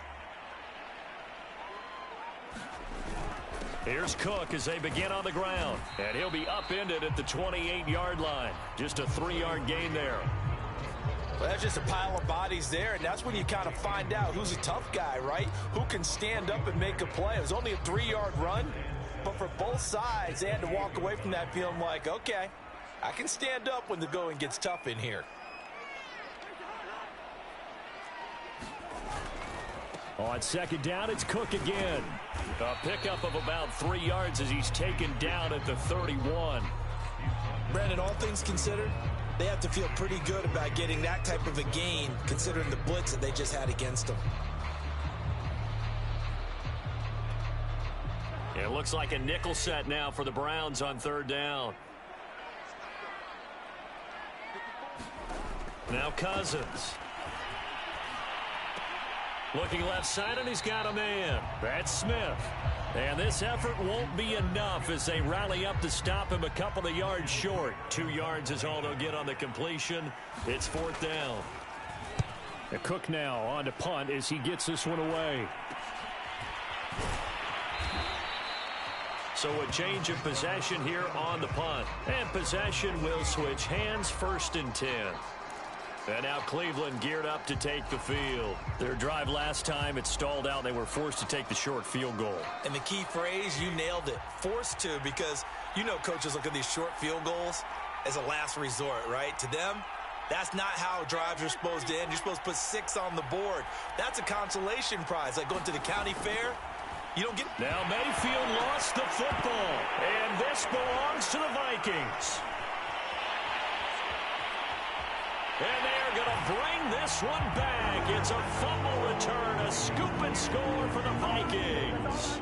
Here's Cook as they begin on the ground. And he'll be upended at the 28-yard line. Just a 3-yard gain there. Well, that's just a pile of bodies there, and that's when you kind of find out who's a tough guy, right? Who can stand up and make a play. It was only a 3-yard run, but for both sides, they had to walk away from that feeling like, okay, I can stand up when the going gets tough in here. On 2nd down, it's Cook again. A pickup of about 3 yards as he's taken down at the 31. Brandon, all things considered, they have to feel pretty good about getting that type of a gain, considering the blitz that they just had against them. It looks like a nickel set now for the Browns on 3rd down. Now Cousins. Looking left side, and he's got a man. That's Smith. And this effort won't be enough as they rally up to stop him a couple of yards short. 2 yards is all they'll get on the completion. It's 4th down. Cook now on to punt as he gets this one away. So a change of possession here on the punt. And possession will switch hands, 1st and 10. And now Cleveland geared up to take the field. Their drive last time, it stalled out. They were forced to take the short field goal. And the key phrase, you nailed it. Forced to, because you know coaches look at these short field goals as a last resort, right? To them, that's not how drives are supposed to end. You're supposed to put 6 on the board. That's a consolation prize, like going to the county fair. You don't get... Now Mayfield lost the football, and this belongs to the Vikings. And they're going to bring this one back. It's a fumble return, a scoop and score for the Vikings.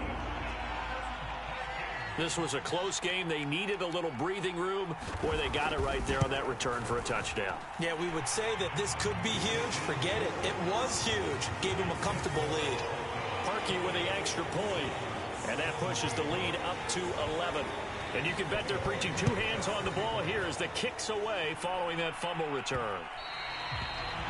This was a close game. They needed a little breathing room. Boy, they got it right there on that return for a touchdown. Yeah, we would say that this could be huge. Forget it. It was huge. Gave him a comfortable lead. Parkey with the extra point. And that pushes the lead up to 11. And you can bet they're preaching 2 hands on the ball here as the kick's away following that fumble return.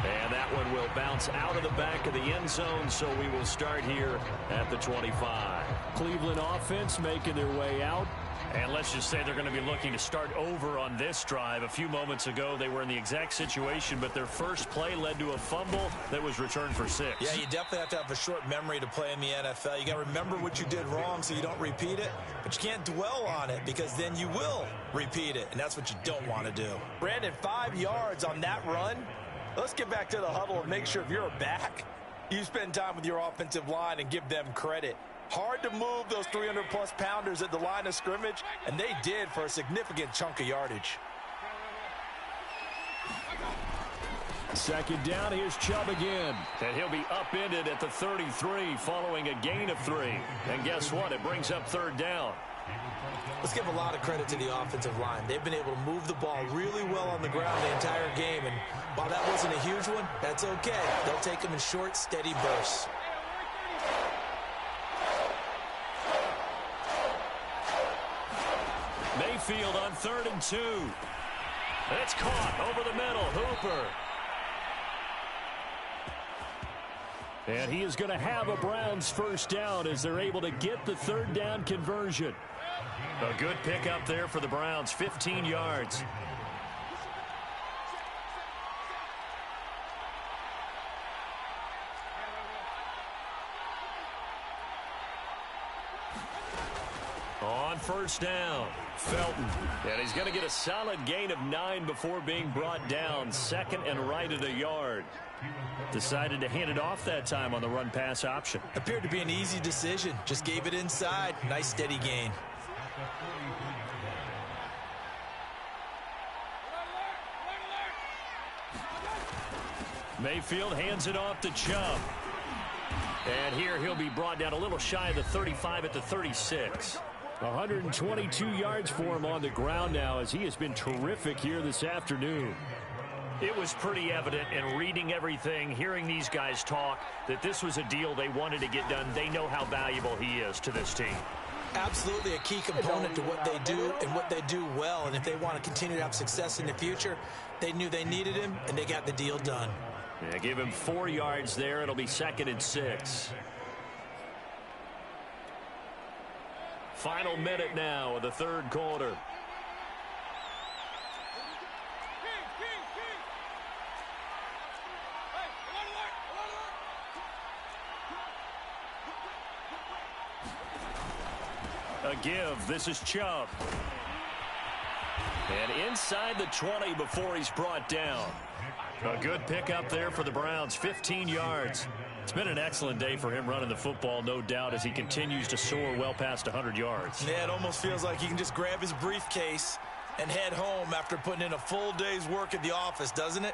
And that one will bounce out of the back of the end zone, so we will start here at the 25. Cleveland offense making their way out. And let's just say they're going to be looking to start over on this drive. A few moments ago, they were in the exact situation, but their first play led to a fumble that was returned for 6. Yeah, you definitely have to have a short memory to play in the NFL. You got to remember what you did wrong so you don't repeat it, but you can't dwell on it because then you will repeat it, and that's what you don't want to do. Brandon, 5 yards on that run. Let's get back to the huddle and make sure if you're a back, you spend time with your offensive line and give them credit. Hard to move those 300-plus pounders at the line of scrimmage, and they did for a significant chunk of yardage. Second down, here's Chubb again. And he'll be upended at the 33 following a gain of 3. And guess what? It brings up 3rd down. Let's give a lot of credit to the offensive line. They've been able to move the ball really well on the ground the entire game, and while that wasn't a huge one, that's okay. They'll take them in short, steady bursts. Mayfield on 3rd and 2. It's caught over the middle. Hooper. And he is going to have a Browns first down as they're able to get the 3rd down conversion. A good pickup there for the Browns, 15 yards. On 1st down, Felton. And he's going to get a solid gain of 9 before being brought down. 2nd and right at a yard. Decided to hand it off that time on the run-pass option. Appeared to be an easy decision. Just gave it inside. Nice steady gain. Mayfield hands it off to Chubb. And here he'll be brought down a little shy of the 35 at the 36. 122 yards for him on the ground now as he has been terrific here this afternoon. It was pretty evident in reading everything, hearing these guys talk, that this was a deal they wanted to get done. They know how valuable he is to this team. Absolutely a key component to what they do and what they do well. And if they want to continue to have success in the future, they knew they needed him, and they got the deal done. Yeah, give him 4 yards there. It'll be 2nd and 6. Final minute now of the 3rd quarter. A give. This is Chubb. And inside the 20 before he's brought down. A good pickup there for the Browns, 15 yards. It's been an excellent day for him running the football, no doubt, as he continues to soar well past 100 yards. Yeah, it almost feels like he can just grab his briefcase and head home after putting in a full day's work at the office, doesn't it?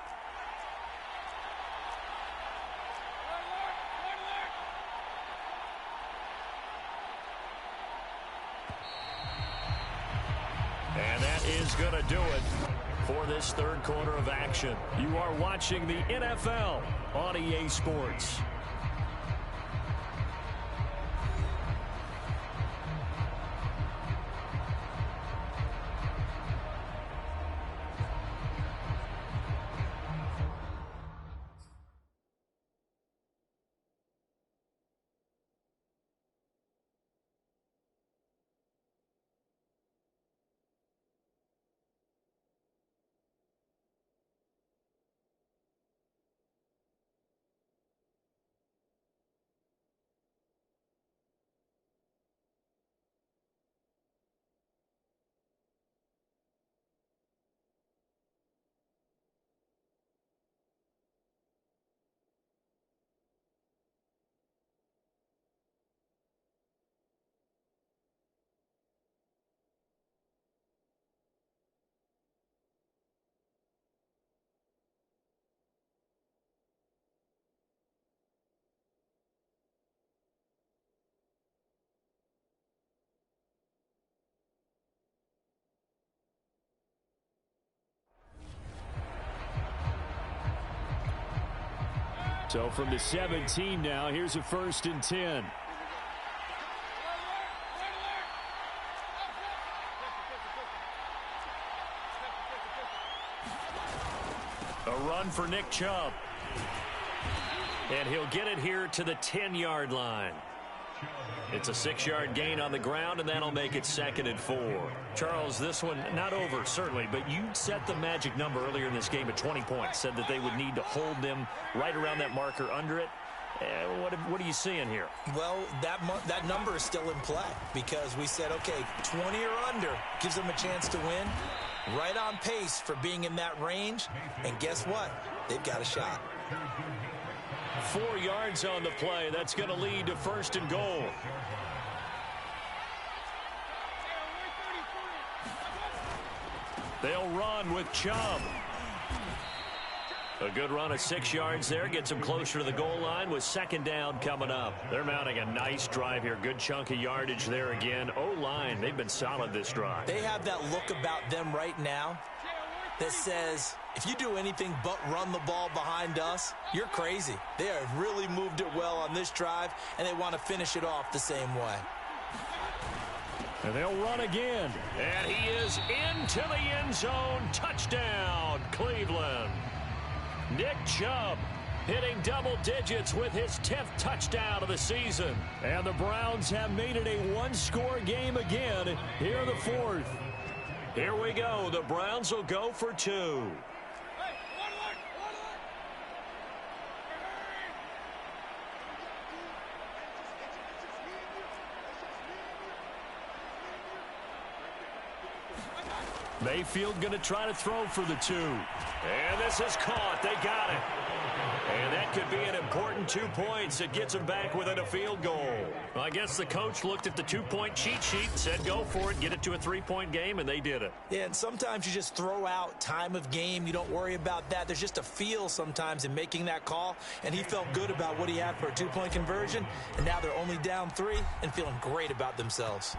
And that is going to do it for this 3rd quarter of action. You are watching the NFL on EA Sports. So from the 17 now, here's a 1st and 10. A run for Nick Chubb. And he'll get it here to the 10-yard line. It's a 6-yard gain on the ground, and that'll make it 2nd and 4. Charles, this one not over, certainly, but you set the magic number earlier in this game at 20 points, said that they would need to hold them right around that marker under it. What are you seeing here? Well, that number is still in play because we said, okay, 20 or under gives them a chance to win. Right on pace for being in that range, and guess what? They've got a shot. 4 yards on the play. That's going to lead to 1st and goal. They'll run with Chubb. A good run of 6 yards there. Gets them closer to the goal line with 2nd down coming up. They're mounting a nice drive here. Good chunk of yardage there again. O-line, they've been solid this drive. They have that look about them right now that says, if you do anything but run the ball behind us, you're crazy. They have really moved it well on this drive, and they want to finish it off the same way. And they'll run again. And he is into the end zone. Touchdown, Cleveland. Nick Chubb hitting double digits with his 10th touchdown of the season. And the Browns have made it a one-score game again here in the 4th. Here we go. The Browns will go for 2. Mayfield going to try to throw for the 2. And this is caught. They got it. And that could be an important 2 points. It gets them back within a field goal. Well, I guess the coach looked at the 2-point cheat sheet and said, go for it, get it to a 3-point game, and they did it. Yeah, and sometimes you just throw out time of game. You don't worry about that. There's just a feel sometimes in making that call, and he felt good about what he had for a 2-point conversion, and now they're only down 3 and feeling great about themselves.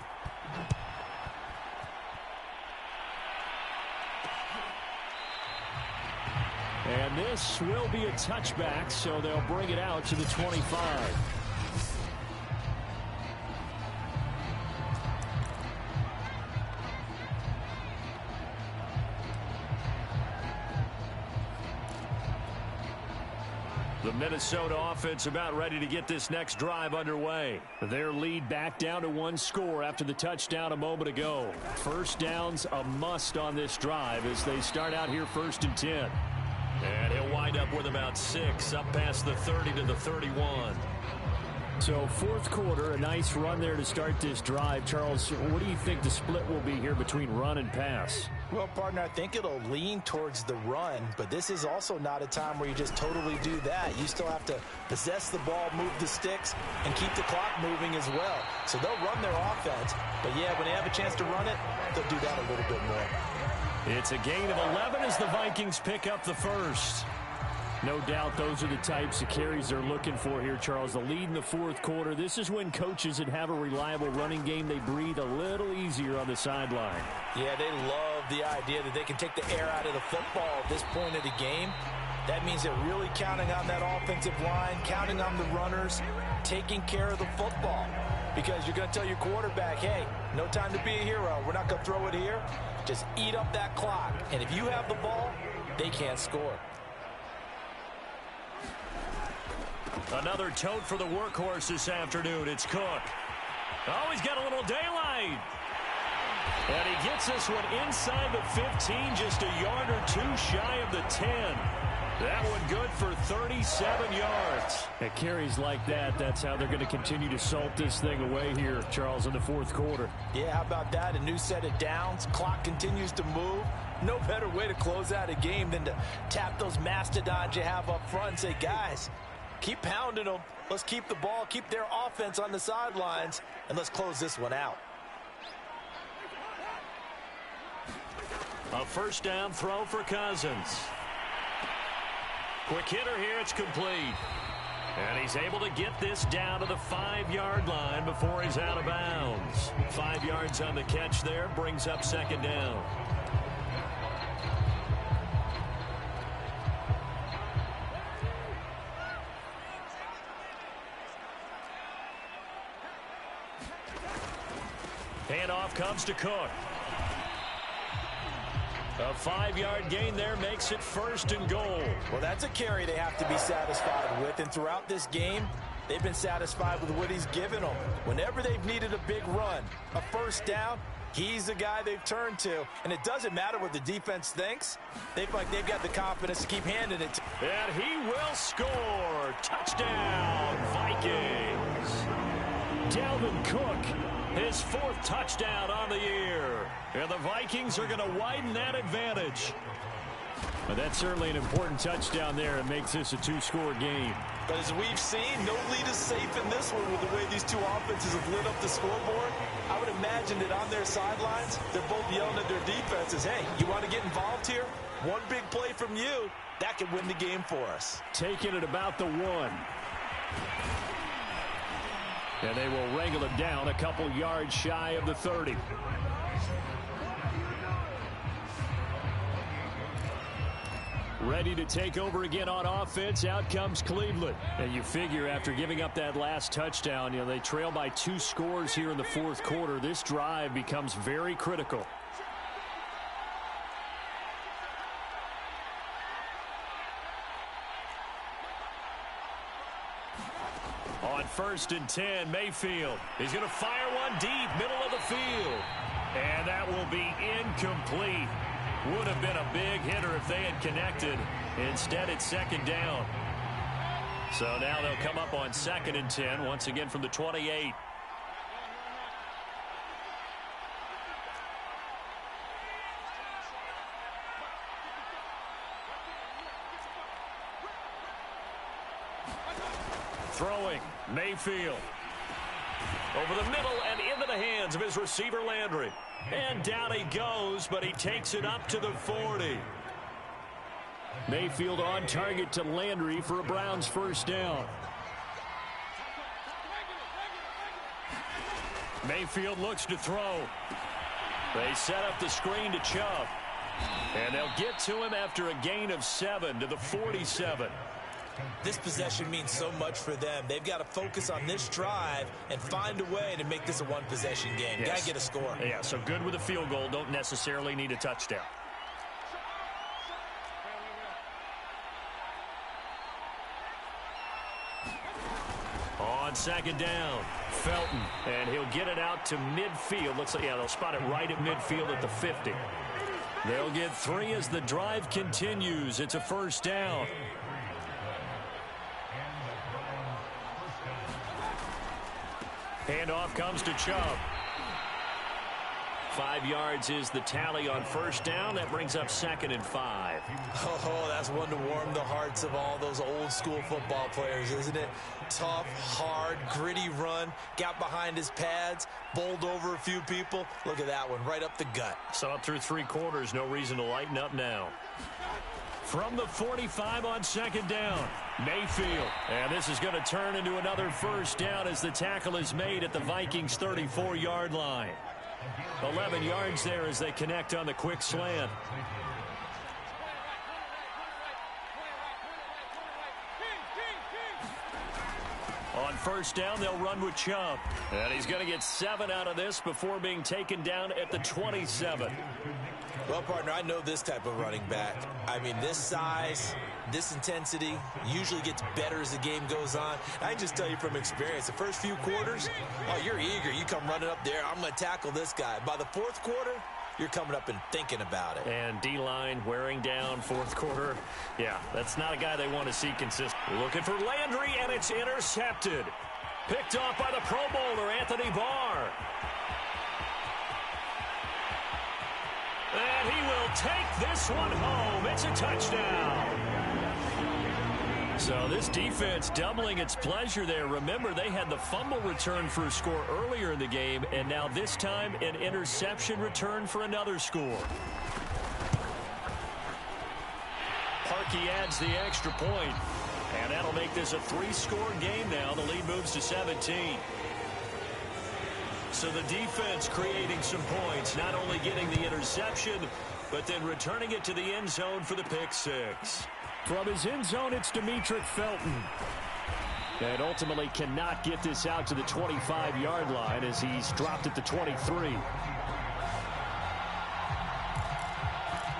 And this will be a touchback, so they'll bring it out to the 25. The Minnesota offense about ready to get this next drive underway. Their lead back down to 1 score after the touchdown a moment ago. 1st downs a must on this drive as they start out here 1st and 10. And he'll wind up with about 6 up past the 30 to the 31. So 4th quarter, a nice run there to start this drive. Charles, what do you think the split will be here between run and pass? Well, partner, I think it'll lean towards the run, but this is also not a time where you just totally do that. You still have to possess the ball, move the sticks, and keep the clock moving as well. So they'll run their offense, but yeah, when they have a chance to run it, they'll do that a little bit more. It's a gain of 11 as the Vikings pick up the 1st. No doubt those are the types of carries they're looking for here, Charles. The lead in the 4th quarter. This is when coaches that have a reliable running game, they breathe a little easier on the sideline. Yeah, they love the idea that they can take the air out of the football at this point of the game. That means they're really counting on that offensive line, counting on the runners, taking care of the football. Because you're going to tell your quarterback, hey, no time to be a hero. We're not going to throw it here. Just eat up that clock. And if you have the ball, they can't score. Another tote for the workhorse this afternoon. It's Cook. Oh, he's got a little daylight. And he gets this one inside the 15, just a yard or 2 shy of the 10. That one good for 37 yards. At carries like that, that's how they're going to continue to salt this thing away here, Charles, in the 4th quarter. Yeah, how about that? A new set of downs. Clock continues to move. No better way to close out a game than to tap those mastodons you have up front and say, guys, keep pounding them. Let's keep the ball, keep their offense on the sidelines, and let's close this one out. A 1st down throw for Cousins. Quick hitter here, it's complete. And he's able to get this down to the 5-yard line before he's out of bounds. 5 yards on the catch there, brings up 2nd down. Handoff comes to Cook. A 5-yard gain there makes it 1st and goal. Well, that's a carry they have to be satisfied with. And throughout this game, they've been satisfied with what he's given them. Whenever they've needed a big run, a 1st down, he's the guy they've turned to. And it doesn't matter what the defense thinks. They feel like they've got the confidence to keep handing it to. And he will score. Touchdown, Vikings. Dalvin Cook, his 4th touchdown on the year. And the Vikings are going to widen that advantage. Well, that's certainly an important touchdown there. It makes this a 2-score game. But as we've seen, no lead is safe in this one with the way these two offenses have lit up the scoreboard. I would imagine that on their sidelines, they're both yelling at their defenses, hey, you want to get involved here? One big play from you, that could win the game for us. Taking it about the 1. And they will wrangle it down a couple yards shy of the 30. Ready to take over again on offense. Out comes Cleveland. And you figure after giving up that last touchdown, they trail by 2 scores here in the 4th quarter. This drive becomes very critical. On 1st and 10, Mayfield. He's going to fire one deep, middle of the field. And that will be incomplete. Would have been a big hitter if they had connected. Instead, it's 2nd down. So now they'll come up on 2nd and 10, once again from the 28. Throwing, Mayfield. Over the middle and into the hands of his receiver, Landry. And down he goes, but he takes it up to the 40. Mayfield on target to Landry for a Browns 1st down. Mayfield looks to throw. They set up the screen to Chubb. And they'll get to him after a gain of 7 to the 47. This possession means so much for them. They've got to focus on this drive and find a way to make this a 1-possession game. Yes. Got to get a score. Yeah, so good with a field goal. Don't necessarily need a touchdown. On 2nd down, Felton. And he'll get it out to midfield. Looks like, they'll spot it right at midfield at the 50. They'll get 3 as the drive continues. It's a 1st down. Handoff comes to Chubb. 5 yards is the tally on 1st down. That brings up 2nd and 5. Oh, that's one to warm the hearts of all those old-school football players, isn't it? Tough, hard, gritty run. Got behind his pads, bowled over a few people. Look at that one, right up the gut. Saw it through 3 quarters. No reason to lighten up now. From the 45 on 2nd down, Mayfield. And this is going to turn into another 1st down as the tackle is made at the Vikings' 34-yard line. 11 yards there as they connect on the quick slant. On 1st down, they'll run with Chubb. And he's going to get 7 out of this before being taken down at the 27. Well, partner, I know this type of running back. I mean, this size, this intensity usually gets better as the game goes on. I can just tell you from experience, the first few quarters, oh, you're eager. You come running up there, I'm going to tackle this guy. By the 4th quarter, you're coming up and thinking about it. And D-line wearing down 4th quarter. Yeah, that's not a guy they want to see consistent. Looking for Landry, and it's intercepted. Picked off by the Pro Bowler, Anthony Barr. And he will take this one home. It's a touchdown. So this defense doubling its pleasure there. Remember, they had the fumble return for a score earlier in the game, and now this time an interception return for another score. Parkey adds the extra point, and that'll make this a 3-score game now. The lead moves to 17. So the defense creating some points, not only getting the interception, but then returning it to the end zone for the pick 6. From his end zone, it's Demetric Felton. And ultimately cannot get this out to the 25-yard line as he's dropped at the 23.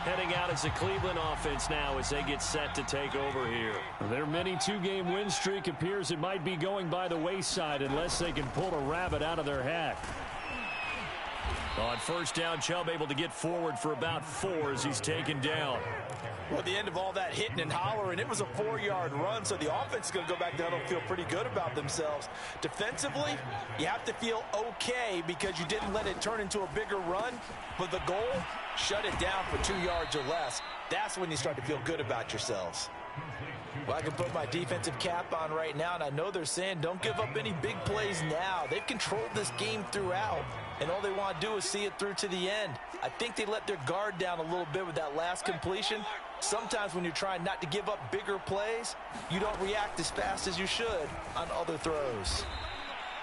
heading out as the Cleveland offense now as they get set to take over here. Their mini two-game win streak appears it might be going by the wayside unless they can pull a rabbit out of their hat. On first down, Chubb able to get forward for about 4 as he's taken down. Well, at the end of all that hitting and hollering, it was a 4-yard run, so the offense is going to go back down and feel pretty good about themselves. Defensively, you have to feel okay because you didn't let it turn into a bigger run, but the goal, shut it down for 2 yards or less. That's when you start to feel good about yourselves. Well, I can put my defensive cap on right now, and I know they're saying don't give up any big plays now. They've controlled this game throughout, and all they want to do is see it through to the end. I think they let their guard down a little bit with that last completion. Sometimes when you're trying not to give up bigger plays, you don't react as fast as you should on other throws.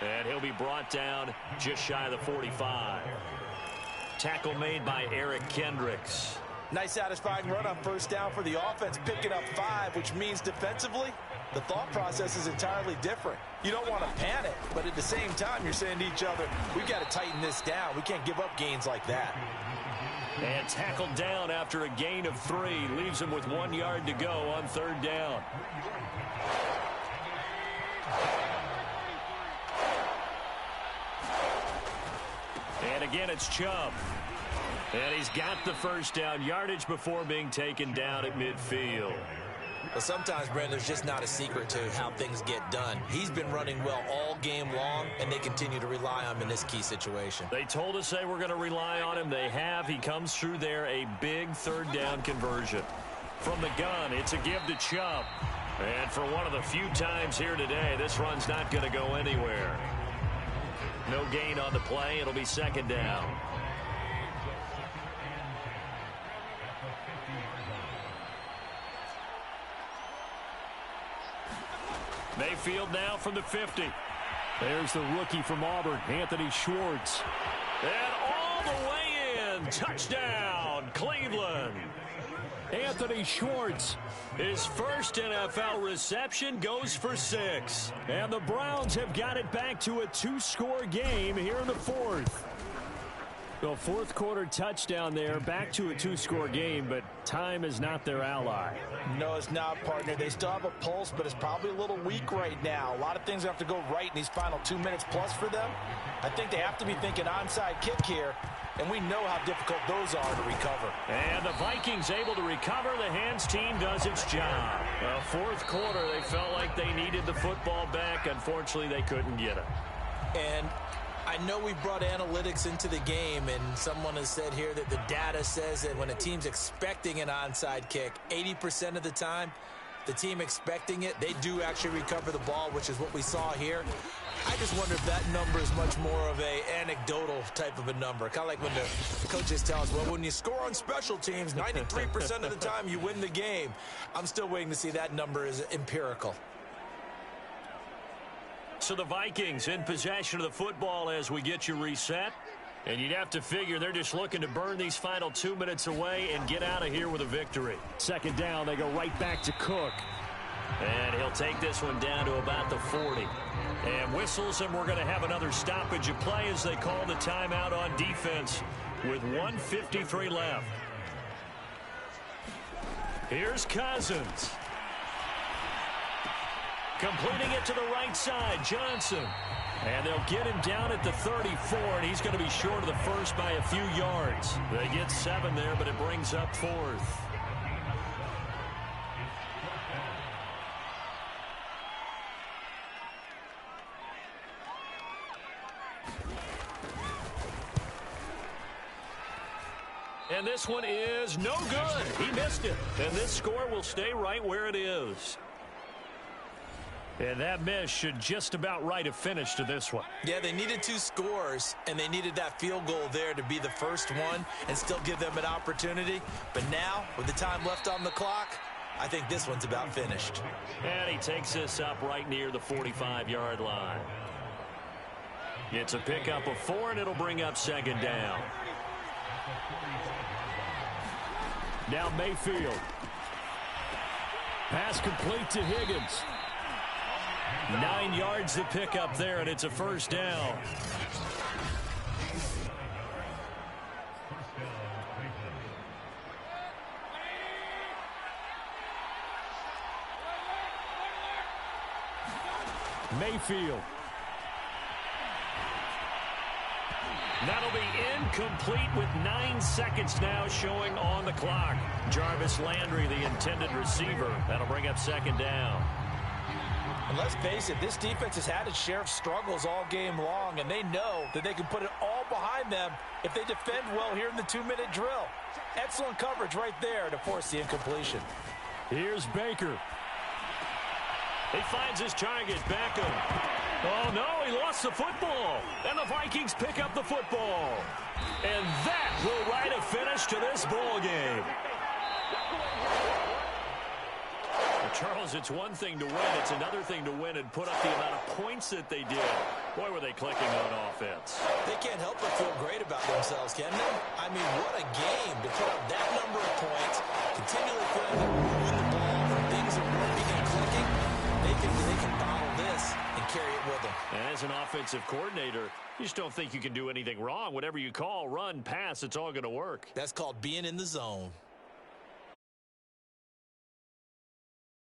And he'll be brought down just shy of the 45. Tackle made by Eric Kendricks. Nice satisfying run on first down for the offense, picking up 5, which means defensively, the thought process is entirely different. You don't want to panic, but at the same time, you're saying to each other, we've got to tighten this down. We can't give up gains like that. And tackled down after a gain of 3. Leaves him with 1 yard to go on third down. And again, it's Chubb. And he's got the first down yardage before being taken down at midfield. Well, sometimes, Brent, there's just not a secret to how things get done. He's been running well all game long, and they continue to rely on him in this key situation. They told us they were going to rely on him. They have. He comes through there, a big third down conversion. From the gun, it's a give to Chubb. And for one of the few times here today, this run's not going to go anywhere. No gain on the play. It'll be second down. Mayfield now from the 50. There's the rookie from Auburn, Anthony Schwartz. And all the way in. Touchdown, Cleveland. Anthony Schwartz, his first NFL reception, goes for 6. And the Browns have got it back to a 2-score game here in the 4th. The fourth quarter touchdown there, back to a 2-score game, but time is not their ally. No, it's not, partner. They still have a pulse, but it's probably a little weak right now. A lot of things have to go right in these final 2 minutes plus for them. I think they have to be thinking onside kick here, and we know how difficult those are to recover. And the Vikings able to recover. The hands team does its job. Fourth quarter, they felt like they needed the football back. Unfortunately, they couldn't get it. And I know we brought analytics into the game, and someone has said here that the data says that when a team's expecting an onside kick, 80% of the time, the team expecting it, they do actually recover the ball, which is what we saw here. I just wonder if that number is much more of a anecdotal type of a number. Kind of like when the coaches tell us, well, when you score on special teams, 93% of the time you win the game. I'm still waiting to see that number is empirical. So the Vikings in possession of the football as we get you reset. And you'd have to figure they're just looking to burn these final 2 minutes away and get out of here with a victory. Second down, they go right back to Cook. And he'll take this one down to about the 40. And whistles, and we're going to have another stoppage of play as they call the timeout on defense with 1:53 left. Here's Cousins. Completing it to the right side, Johnson. And they'll get him down at the 34, and he's going to be short of the first by a few yards. They get 7 there, but it brings up 4th. And this one is no good. He missed it. And this score will stay right where it is. And that miss should just about write a finish to this one. Yeah, they needed 2 scores, and they needed that field goal there to be the first one and still give them an opportunity. But now, with the time left on the clock, I think this one's about finished. And he takes this up right near the 45-yard line. It's a pickup of 4, and it'll bring up second down. Now Mayfield. Pass complete to Higgins. 9 yards to pick up there, and it's a first down. Mayfield. That'll be incomplete with 9 seconds now showing on the clock. Jarvis Landry, the intended receiver. That'll bring up second down. And let's face it, this defense has had its share of struggles all game long, and they know that they can put it all behind them if they defend well here in the 2-minute drill. Excellent coverage right there to force the incompletion. Here's Baker. He finds his target, Beckham. Oh, no, he lost the football. And the Vikings pick up the football. And that will write a finish to this ball game. Charles, it's one thing to win. It's another thing to win and put up the amount of points that they did. Boy, were they clicking on offense. They can't help but feel great about themselves, can they? I mean, what a game to put up that number of points, continually feeling like moving the ball when things are working and clicking. They can bottle this and carry it with them. And as an offensive coordinator, you just don't think you can do anything wrong. Whatever you call, run, pass, it's all going to work. That's called being in the zone.